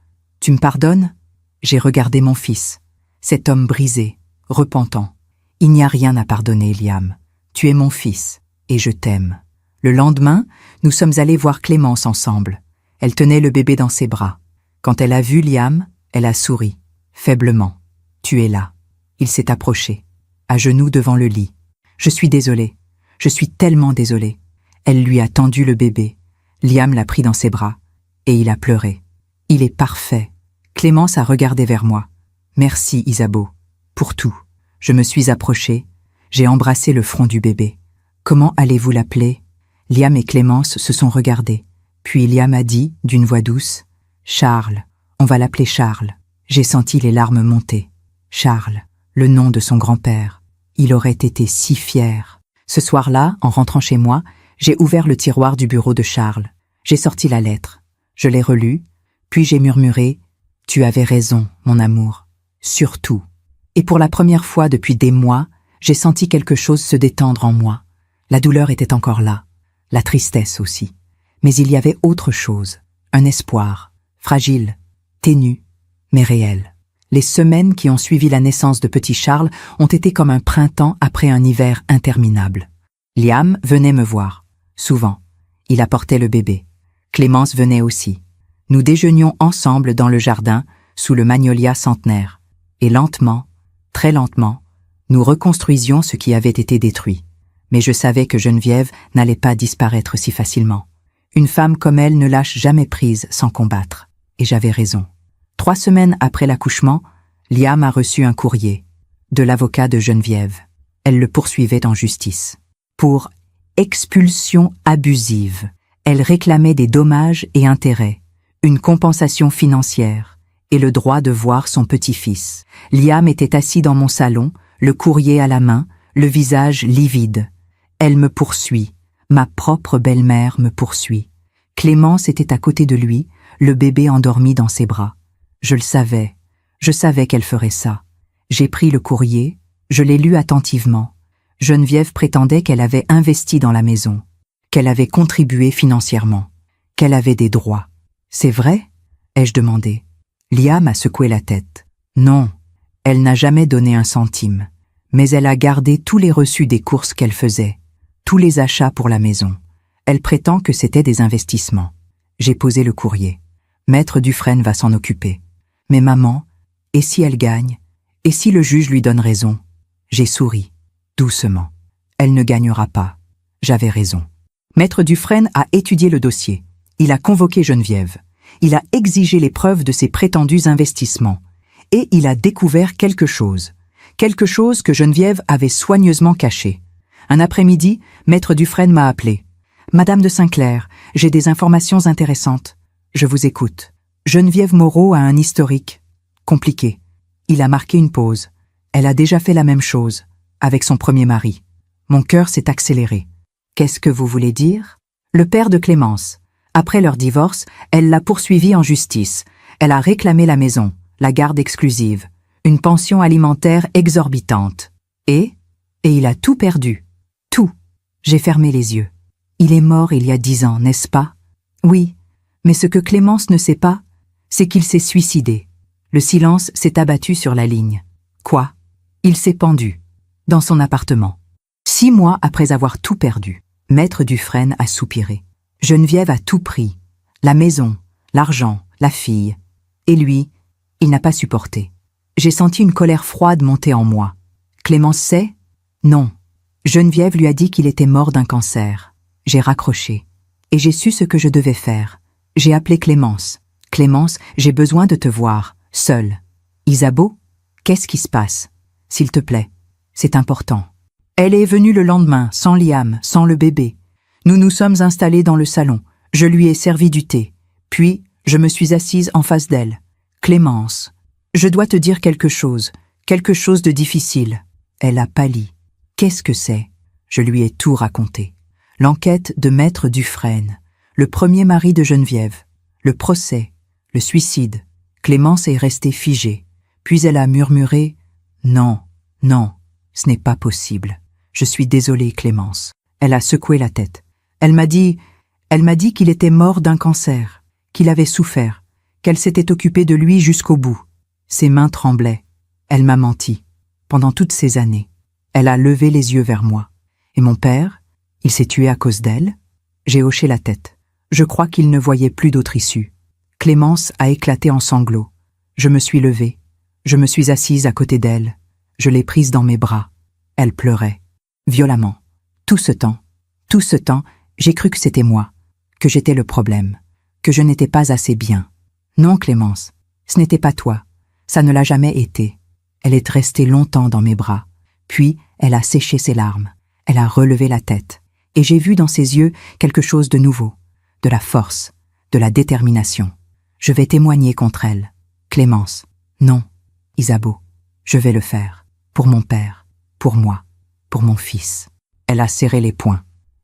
tu me pardonnes? J'ai regardé mon fils. Cet homme brisé, repentant. Il n'y a rien à pardonner, Liam. Tu es mon fils, et je t'aime. Le lendemain, nous sommes allés voir Clémence ensemble. Elle tenait le bébé dans ses bras. Quand elle a vu Liam, elle a souri, faiblement. Tu es là. Il s'est approché, à genoux devant le lit. Je suis désolée. Je suis tellement désolée. Elle lui a tendu le bébé. Liam l'a pris dans ses bras, et il a pleuré. Il est parfait. Clémence a regardé vers moi. Merci, Isabeau, pour tout. Je me suis approchée. J'ai embrassé le front du bébé. Comment allez-vous l'appeler? Liam et Clémence se sont regardés. Puis Liam a dit, d'une voix douce, « Charles, on va l'appeler Charles. » J'ai senti les larmes monter. Charles, le nom de son grand-père. Il aurait été si fier. Ce soir-là, en rentrant chez moi, j'ai ouvert le tiroir du bureau de Charles. J'ai sorti la lettre. Je l'ai relue, puis j'ai murmuré « Tu avais raison, mon amour. Surtout. » Et pour la première fois depuis des mois, j'ai senti quelque chose se détendre en moi. La douleur était encore là, la tristesse aussi. Mais il y avait autre chose, un espoir, fragile, ténu, mais réel. Les semaines qui ont suivi la naissance de petit Charles ont été comme un printemps après un hiver interminable. Liam venait me voir, souvent. Il apportait le bébé. Clémence venait aussi. Nous déjeunions ensemble dans le jardin, sous le magnolia centenaire. Et lentement, très lentement, nous reconstruisions ce qui avait été détruit. Mais je savais que Geneviève n'allait pas disparaître si facilement. Une femme comme elle ne lâche jamais prise sans combattre. Et j'avais raison. 3 semaines après l'accouchement, Liam a reçu un courrier de l'avocat de Geneviève. Elle le poursuivait en justice. Pour expulsion abusive, elle réclamait des dommages et intérêts, une compensation financière et le droit de voir son petit-fils. Liam était assis dans mon salon, le courrier à la main, le visage livide. Elle me poursuit. Ma propre belle-mère me poursuit. Clémence était à côté de lui, le bébé endormi dans ses bras. Je le savais. Je savais qu'elle ferait ça. J'ai pris le courrier, je l'ai lu attentivement. Geneviève prétendait qu'elle avait investi dans la maison, qu'elle avait contribué financièrement, qu'elle avait des droits. C'est vrai? Ai-je demandé. Liam a secoué la tête. Non, elle n'a jamais donné un centime, mais elle a gardé tous les reçus des courses qu'elle faisait, tous les achats pour la maison. Elle prétend que c'était des investissements. J'ai posé le courrier. Maître Dufresne va s'en occuper. Mais maman, et si elle gagne? Et si le juge lui donne raison? J'ai souri, doucement. Elle ne gagnera pas. J'avais raison. Maître Dufresne a étudié le dossier. Il a convoqué Geneviève. Il a exigé les preuves de ses prétendus investissements. Et il a découvert quelque chose que Geneviève avait soigneusement caché. Un après-midi, Maître Dufresne m'a appelé. « Madame de Saint-Clair, j'ai des informations intéressantes. Je vous écoute. » Geneviève Moreau a un historique compliqué. Il a marqué une pause. Elle a déjà fait la même chose, avec son premier mari. Mon cœur s'est accéléré. Qu'est-ce que vous voulez dire? Le père de Clémence. Après leur divorce, elle l'a poursuivi en justice. Elle a réclamé la maison, la garde exclusive, une pension alimentaire exorbitante. Et il a tout perdu. Tout. J'ai fermé les yeux. Il est mort il y a 10 ans, n'est-ce pas? Oui, mais ce que Clémence ne sait pas, c'est qu'il s'est suicidé. Le silence s'est abattu sur la ligne. Quoi? Il s'est pendu. Dans son appartement. 6 mois après avoir tout perdu. Maître Dufresne a soupiré. Geneviève a tout pris. La maison, l'argent, la fille. Et lui, il n'a pas supporté. J'ai senti une colère froide monter en moi. Clémence sait? Non. Geneviève lui a dit qu'il était mort d'un cancer. J'ai raccroché. Et j'ai su ce que je devais faire. J'ai appelé Clémence. « Clémence, j'ai besoin de te voir, seule. »« Isabeau, qu'est-ce qui se passe? S'il te plaît, c'est important. » Elle est venue le lendemain, sans Liam, sans le bébé. Nous nous sommes installés dans le salon. Je lui ai servi du thé. Puis, Je me suis assise en face d'elle. « Clémence, je dois te dire quelque chose de difficile. » Elle a pâli. « Qu'est-ce que c'est ?» Je lui ai tout raconté. L'enquête de Maître Dufresne, le premier mari de Geneviève, le procès, le suicide. Clémence est restée figée. Puis elle a murmuré « Non, non, ce n'est pas possible. Je suis désolée, Clémence. » Elle a secoué la tête. Elle m'a dit qu'il était mort d'un cancer, qu'il avait souffert, qu'elle s'était occupée de lui jusqu'au bout. Ses mains tremblaient. Elle m'a menti. Pendant toutes ces années, elle a levé les yeux vers moi. Et mon père, il s'est tué à cause d'elle? J'ai hoché la tête. Je crois qu'il ne voyait plus d'autre issue. Clémence a éclaté en sanglots. Je me suis levée. Je me suis assise à côté d'elle. Je l'ai prise dans mes bras. Elle pleurait, violemment. Tout ce temps, j'ai cru que c'était moi, que j'étais le problème, que je n'étais pas assez bien. Non, Clémence, ce n'était pas toi. Ça ne l'a jamais été. Elle est restée longtemps dans mes bras. Puis, elle a séché ses larmes. Elle a relevé la tête. Et j'ai vu dans ses yeux quelque chose de nouveau. De la force, de la détermination. Je vais témoigner contre elle. Clémence, non, Isabeau, je vais le faire. Pour mon père, pour moi, pour mon fils. Elle a serré les poings.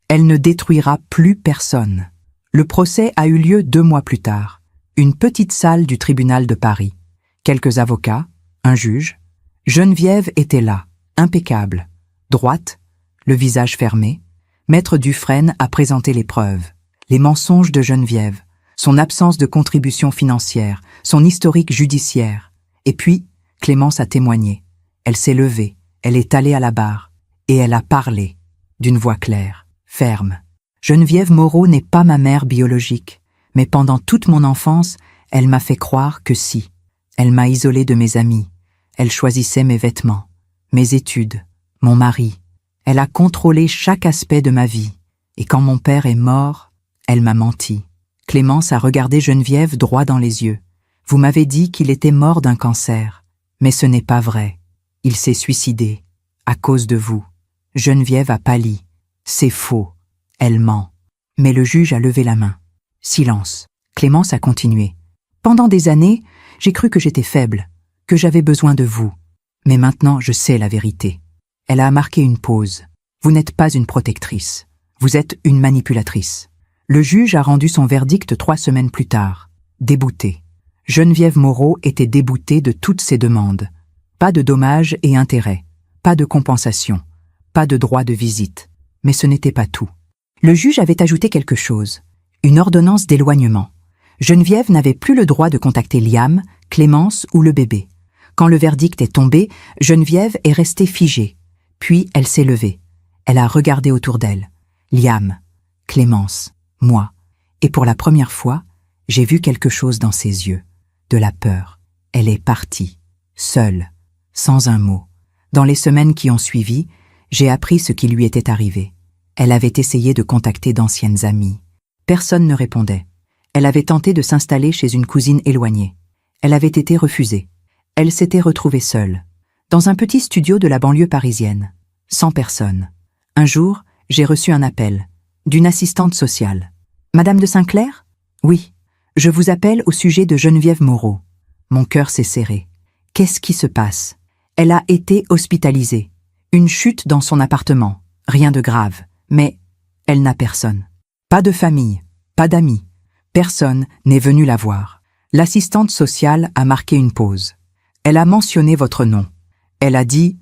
Elle ne détruira plus personne. Le procès a eu lieu 2 mois plus tard. Une petite salle du tribunal de Paris. Quelques avocats, un juge. Geneviève était là, impeccable, droite, le visage fermé. Maître Dufresne a présenté les preuves. Les mensonges de Geneviève, son absence de contribution financière, son historique judiciaire. Et puis, Clémence a témoigné. Elle s'est levée, elle est allée à la barre, et elle a parlé, d'une voix claire, ferme. Geneviève Moreau n'est pas ma mère biologique, mais pendant toute mon enfance, elle m'a fait croire que si. Elle m'a isolée de mes amis, elle choisissait mes vêtements, mes études, mon mari. Elle a contrôlé chaque aspect de ma vie, et quand mon père est mort, elle m'a menti. Clémence a regardé Geneviève droit dans les yeux. Vous m'avez dit qu'il était mort d'un cancer, mais ce n'est pas vrai. Il s'est suicidé, à cause de vous. Geneviève a pâli. C'est faux. Elle ment. Mais le juge a levé la main. Silence. Clémence a continué. Pendant des années, j'ai cru que j'étais faible, que j'avais besoin de vous. Mais maintenant, je sais la vérité. Elle a marqué une pause. Vous n'êtes pas une protectrice. Vous êtes une manipulatrice. Le juge a rendu son verdict 3 semaines plus tard. Déboutée. Geneviève Moreau était déboutée de toutes ses demandes. Pas de dommages et intérêts, pas de compensation, pas de droit de visite. Mais ce n'était pas tout. Le juge avait ajouté quelque chose, une ordonnance d'éloignement. Geneviève n'avait plus le droit de contacter Liam, Clémence ou le bébé. Quand le verdict est tombé, Geneviève est restée figée. Puis elle s'est levée. Elle a regardé autour d'elle. Liam, Clémence, moi. Et pour la première fois, j'ai vu quelque chose dans ses yeux. De la peur. Elle est partie, seule, sans un mot. Dans les semaines qui ont suivi, j'ai appris ce qui lui était arrivé. Elle avait essayé de contacter d'anciennes amies. Personne ne répondait. Elle avait tenté de s'installer chez une cousine éloignée. Elle avait été refusée. Elle s'était retrouvée seule, dans un petit studio de la banlieue parisienne, sans personne. Un jour, j'ai reçu un appel, d'une assistante sociale. « Madame de Saint-Clair ?»« Oui, je vous appelle au sujet de Geneviève Moreau. » Mon cœur s'est serré. Qu'est-ce qui se passe? Elle a été hospitalisée. Une chute dans son appartement. Rien de grave. Mais elle n'a personne. Pas de famille, pas d'amis. Personne n'est venu la voir. L'assistante sociale a marqué une pause. Elle a mentionné votre nom. Elle a dit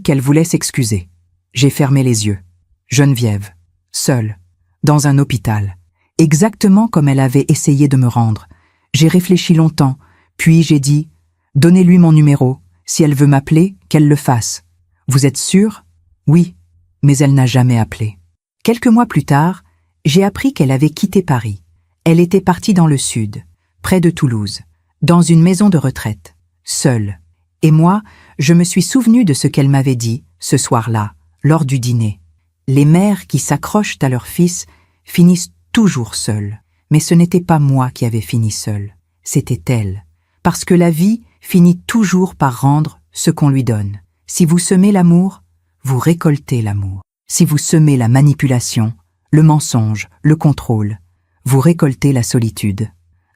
qu'elle voulait s'excuser. J'ai fermé les yeux. Geneviève, seule, dans un hôpital. Exactement comme elle avait essayé de me rendre. J'ai réfléchi longtemps, puis j'ai dit « Donnez-lui mon numéro. Si elle veut m'appeler, qu'elle le fasse. » Vous êtes sûr? Oui, mais elle n'a jamais appelé. Quelques mois plus tard, j'ai appris qu'elle avait quitté Paris. Elle était partie dans le sud, près de Toulouse, dans une maison de retraite, seule. Et moi, je me suis souvenu de ce qu'elle m'avait dit, ce soir-là, lors du dîner. Les mères qui s'accrochent à leur fils finissent toujours seules. Mais ce n'était pas moi qui avais fini seule, c'était elle. Parce que la vie finit toujours par rendre ce qu'on lui donne. Si vous semez l'amour, vous récoltez l'amour. Si vous semez la manipulation, le mensonge, le contrôle, vous récoltez la solitude.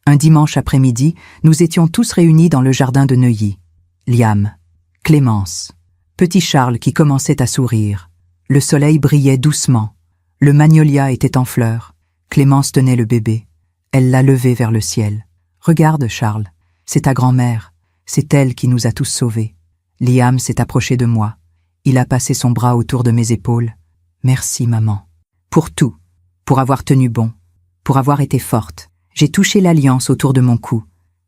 Un dimanche après-midi, nous étions tous réunis dans le jardin de Neuilly. Liam, Clémence, petit Charles qui commençait à sourire. Le soleil brillait doucement. Le magnolia était en fleurs. Clémence tenait le bébé. Elle l'a levé vers le ciel. « Regarde, Charles, c'est ta grand-mère. C'est elle qui nous a tous sauvés. » Liam s'est approché de moi. Il a passé son bras autour de mes épaules. « Merci, maman. Pour tout. Pour avoir tenu bon. Pour avoir été forte. » J'ai touché l'alliance autour de mon cou.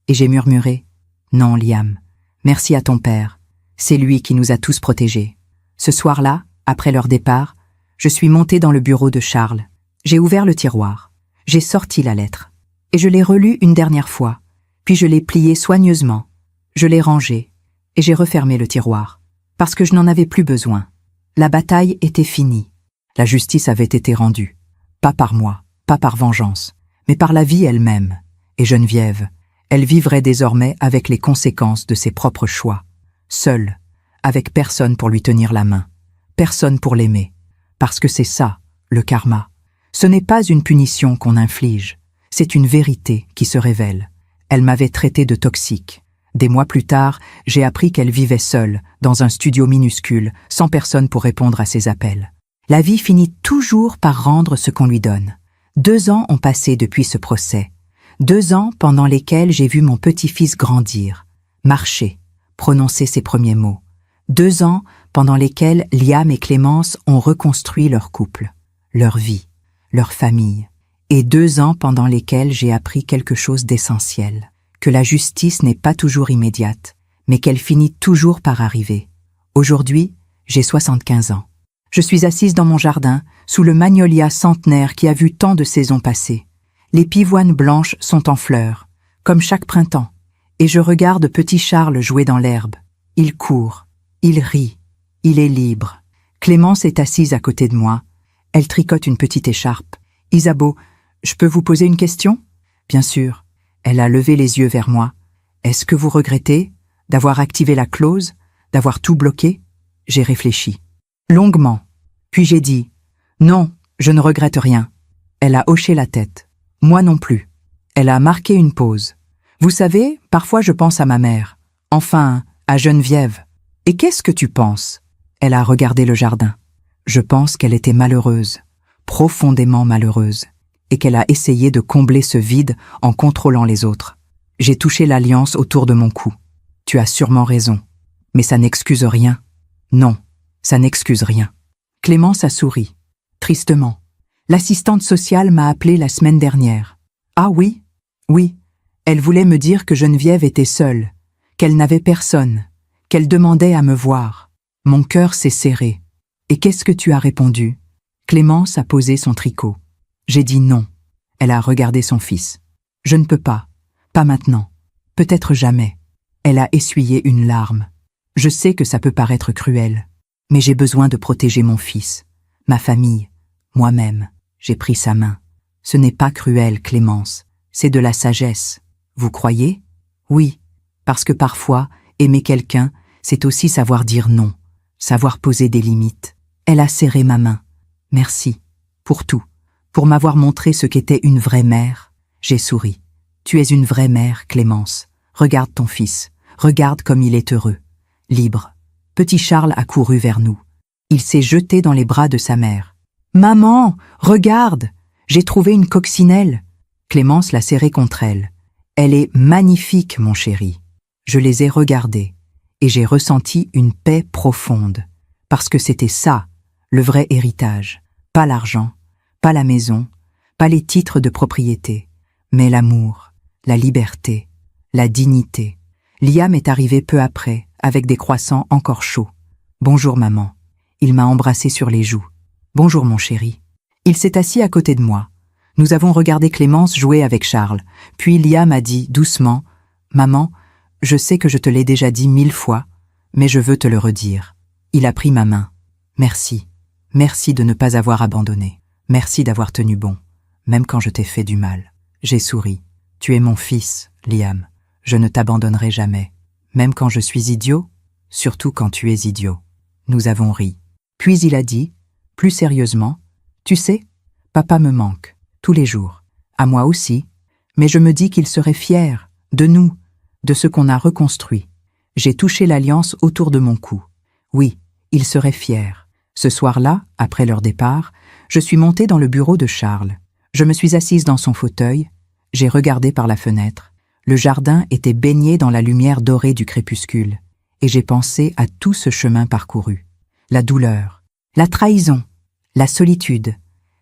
Et j'ai murmuré « Non, Liam. Merci à ton père. C'est lui qui nous a tous protégés. » Ce soir-là, après leur départ, je suis montée dans le bureau de Charles. J'ai ouvert le tiroir. J'ai sorti la lettre. Et je l'ai relue une dernière fois. Puis je l'ai pliée soigneusement. Je l'ai rangée. Et j'ai refermé le tiroir. Parce que je n'en avais plus besoin. La bataille était finie. La justice avait été rendue. Pas par moi, pas par vengeance, mais par la vie elle-même. Et Geneviève, elle vivrait désormais avec les conséquences de ses propres choix. Seule, avec personne pour lui tenir la main. Personne pour l'aimer. Parce que c'est ça, le karma. Ce n'est pas une punition qu'on inflige. C'est une vérité qui se révèle. Elle m'avait traité de toxique. Des mois plus tard, j'ai appris qu'elle vivait seule, dans un studio minuscule, sans personne pour répondre à ses appels. La vie finit toujours par rendre ce qu'on lui donne. 2 ans ont passé depuis ce procès. 2 ans pendant lesquels j'ai vu mon petit-fils grandir, marcher, prononcer ses premiers mots. 2 ans pendant lesquels Liam et Clémence ont reconstruit leur couple, leur vie, leur famille. Et 2 ans pendant lesquels j'ai appris quelque chose d'essentiel, que la justice n'est pas toujours immédiate, mais qu'elle finit toujours par arriver. Aujourd'hui, j'ai 75 ans. Je suis assise dans mon jardin, sous le magnolia centenaire qui a vu tant de saisons passer. Les pivoines blanches sont en fleurs, comme chaque printemps, et je regarde petit Charles jouer dans l'herbe. Il court, il rit, il est libre. Clémence est assise à côté de moi. Elle tricote une petite écharpe. « Isabeau, je peux vous poser une question ?»« Bien sûr. » Elle a levé les yeux vers moi. « Est-ce que vous regrettez d'avoir activé la clause, d'avoir tout bloqué ?» J'ai réfléchi. Longuement. Puis j'ai dit « Non, je ne regrette rien. » Elle a hoché la tête. Moi non plus. Elle a marqué une pause. Vous savez, parfois je pense à ma mère. Enfin, à Geneviève. Et qu'est-ce que tu penses? Elle a regardé le jardin. Je pense qu'elle était malheureuse, profondément malheureuse, et qu'elle a essayé de combler ce vide en contrôlant les autres. J'ai touché l'alliance autour de mon cou. Tu as sûrement raison. Mais ça n'excuse rien. Non. Ça n'excuse rien. Clémence a souri. Tristement. L'assistante sociale m'a appelée la semaine dernière. Ah oui? Oui. Elle voulait me dire que Geneviève était seule, qu'elle n'avait personne, qu'elle demandait à me voir. Mon cœur s'est serré. Et qu'est-ce que tu as répondu? Clémence a posé son tricot. J'ai dit non. Elle a regardé son fils. Je ne peux pas. Pas maintenant. Peut-être jamais. Elle a essuyé une larme. Je sais que ça peut paraître cruel. Mais j'ai besoin de protéger mon fils, ma famille, moi-même. J'ai pris sa main. Ce n'est pas cruel, Clémence, c'est de la sagesse. Vous croyez? Oui, parce que parfois, aimer quelqu'un, c'est aussi savoir dire non, savoir poser des limites. Elle a serré ma main. Merci, pour tout, pour m'avoir montré ce qu'était une vraie mère. J'ai souri. Tu es une vraie mère, Clémence. Regarde ton fils, regarde comme il est heureux, libre. Petit Charles a couru vers nous. Il s'est jeté dans les bras de sa mère. « Maman, regarde, j'ai trouvé une coccinelle. » Clémence l'a serrée contre elle. « Elle est magnifique, mon chéri. » Je les ai regardés et j'ai ressenti une paix profonde. Parce que c'était ça, le vrai héritage. Pas l'argent, pas la maison, pas les titres de propriété, mais l'amour, la liberté, la dignité. Liam est arrivé peu après, avec des croissants encore chauds. « Bonjour, maman. » Il m'a embrassé sur les joues. « Bonjour, mon chéri. » Il s'est assis à côté de moi. Nous avons regardé Clémence jouer avec Charles. Puis Liam a dit doucement « Maman, je sais que je te l'ai déjà dit 1000 fois, mais je veux te le redire. » Il a pris ma main. « Merci. Merci de ne pas avoir abandonné. Merci d'avoir tenu bon, même quand je t'ai fait du mal. » J'ai souri. « Tu es mon fils, Liam. Je ne t'abandonnerai jamais. Même quand je suis idiot, surtout quand tu es idiot. » Nous avons ri. Puis il a dit, plus sérieusement, « Tu sais, papa me manque, tous les jours. À moi aussi. Mais je me dis qu'il serait fier de nous, de ce qu'on a reconstruit. J'ai touché l'alliance autour de mon cou. Oui, il serait fier. Ce soir-là, après leur départ, je suis montée dans le bureau de Charles. Je me suis assise dans son fauteuil, j'ai regardé par la fenêtre. Le jardin était baigné dans la lumière dorée du crépuscule, et j'ai pensé à tout ce chemin parcouru. La douleur, la trahison, la solitude,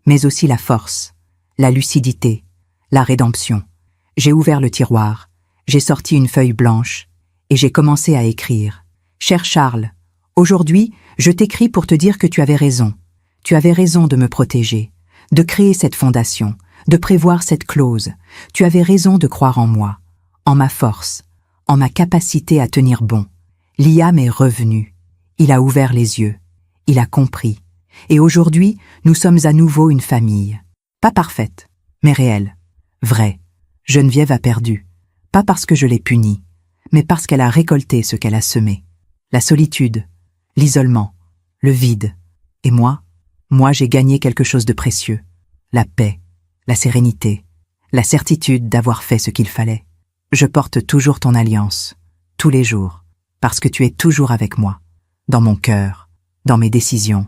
mais aussi la force, la lucidité, la rédemption. J'ai ouvert le tiroir, j'ai sorti une feuille blanche, et j'ai commencé à écrire. Cher Charles, aujourd'hui, je t'écris pour te dire que tu avais raison. Tu avais raison de me protéger, de créer cette fondation, de prévoir cette clause. Tu avais raison de croire en moi, en ma force, en ma capacité à tenir bon. Liam est revenu. Il a ouvert les yeux. Il a compris. Et aujourd'hui, nous sommes à nouveau une famille. Pas parfaite, mais réelle. Vraie. Geneviève a perdu. Pas parce que je l'ai punie, mais parce qu'elle a récolté ce qu'elle a semé. La solitude, l'isolement, le vide. Et moi j'ai gagné quelque chose de précieux. La paix, la sérénité, la certitude d'avoir fait ce qu'il fallait. Je porte toujours ton alliance, tous les jours, parce que tu es toujours avec moi, dans mon cœur, dans mes décisions,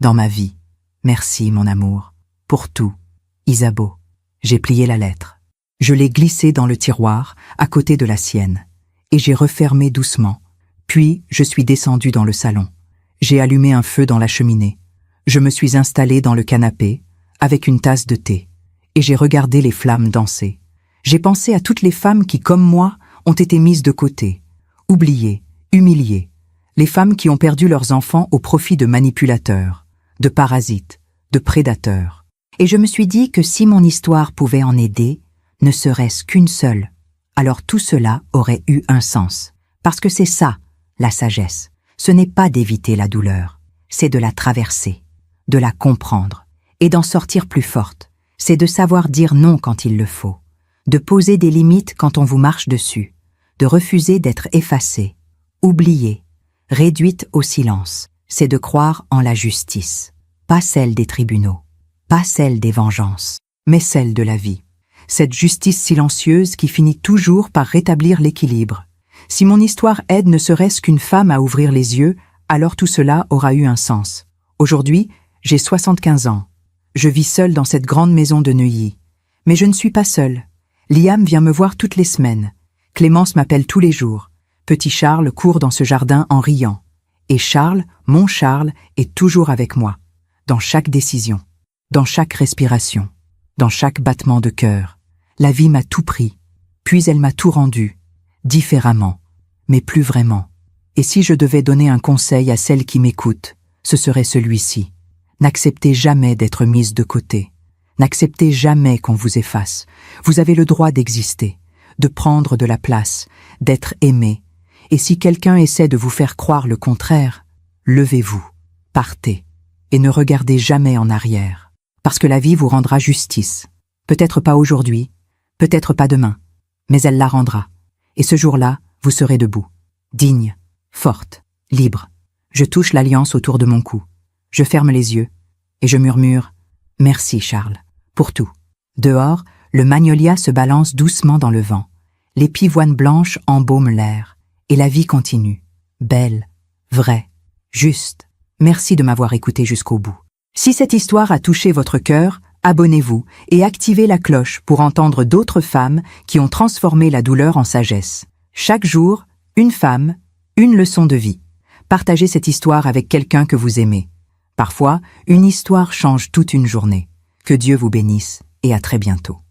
dans ma vie. Merci, mon amour, pour tout. Isabeau. J'ai plié la lettre. Je l'ai glissée dans le tiroir, à côté de la sienne, et j'ai refermé doucement. Puis, je suis descendue dans le salon. J'ai allumé un feu dans la cheminée. Je me suis installée dans le canapé, avec une tasse de thé, et j'ai regardé les flammes danser. J'ai pensé à toutes les femmes qui, comme moi, ont été mises de côté, oubliées, humiliées, les femmes qui ont perdu leurs enfants au profit de manipulateurs, de parasites, de prédateurs. Et je me suis dit que si mon histoire pouvait en aider, ne serait-ce qu'une seule, alors tout cela aurait eu un sens. Parce que c'est ça, la sagesse. Ce n'est pas d'éviter la douleur, c'est de la traverser, de la comprendre, et d'en sortir plus forte. C'est de savoir dire non quand il le faut, de poser des limites quand on vous marche dessus, de refuser d'être effacée, oubliée, réduite au silence. C'est de croire en la justice, pas celle des tribunaux, pas celle des vengeances, mais celle de la vie. Cette justice silencieuse qui finit toujours par rétablir l'équilibre. Si mon histoire aide ne serait-ce qu'une femme à ouvrir les yeux, alors tout cela aura eu un sens. Aujourd'hui, j'ai 75 ans. Je vis seule dans cette grande maison de Neuilly. Mais je ne suis pas seule. Liam vient me voir toutes les semaines. Clémence m'appelle tous les jours. Petit Charles court dans ce jardin en riant. Et Charles, mon Charles, est toujours avec moi. Dans chaque décision, dans chaque respiration, dans chaque battement de cœur. La vie m'a tout pris, puis elle m'a tout rendu, différemment, mais plus vraiment. Et si je devais donner un conseil à celles qui m'écoutent, ce serait celui-ci. N'acceptez jamais d'être mise de côté. N'acceptez jamais qu'on vous efface. Vous avez le droit d'exister, de prendre de la place, d'être aimé. Et si quelqu'un essaie de vous faire croire le contraire, levez-vous, partez, et ne regardez jamais en arrière. Parce que la vie vous rendra justice. Peut-être pas aujourd'hui, peut-être pas demain, mais elle la rendra. Et ce jour-là, vous serez debout, digne, forte, libre. Je touche l'alliance autour de mon cou. Je ferme les yeux et je murmure « Merci Charles, pour tout ». Dehors, le magnolia se balance doucement dans le vent. Les pivoines blanches embaument l'air. Et la vie continue. Belle, vraie, juste. Merci de m'avoir écouté jusqu'au bout. Si cette histoire a touché votre cœur, abonnez-vous et activez la cloche pour entendre d'autres femmes qui ont transformé la douleur en sagesse. Chaque jour, une femme, une leçon de vie. Partagez cette histoire avec quelqu'un que vous aimez. Parfois, une histoire change toute une journée. Que Dieu vous bénisse et à très bientôt.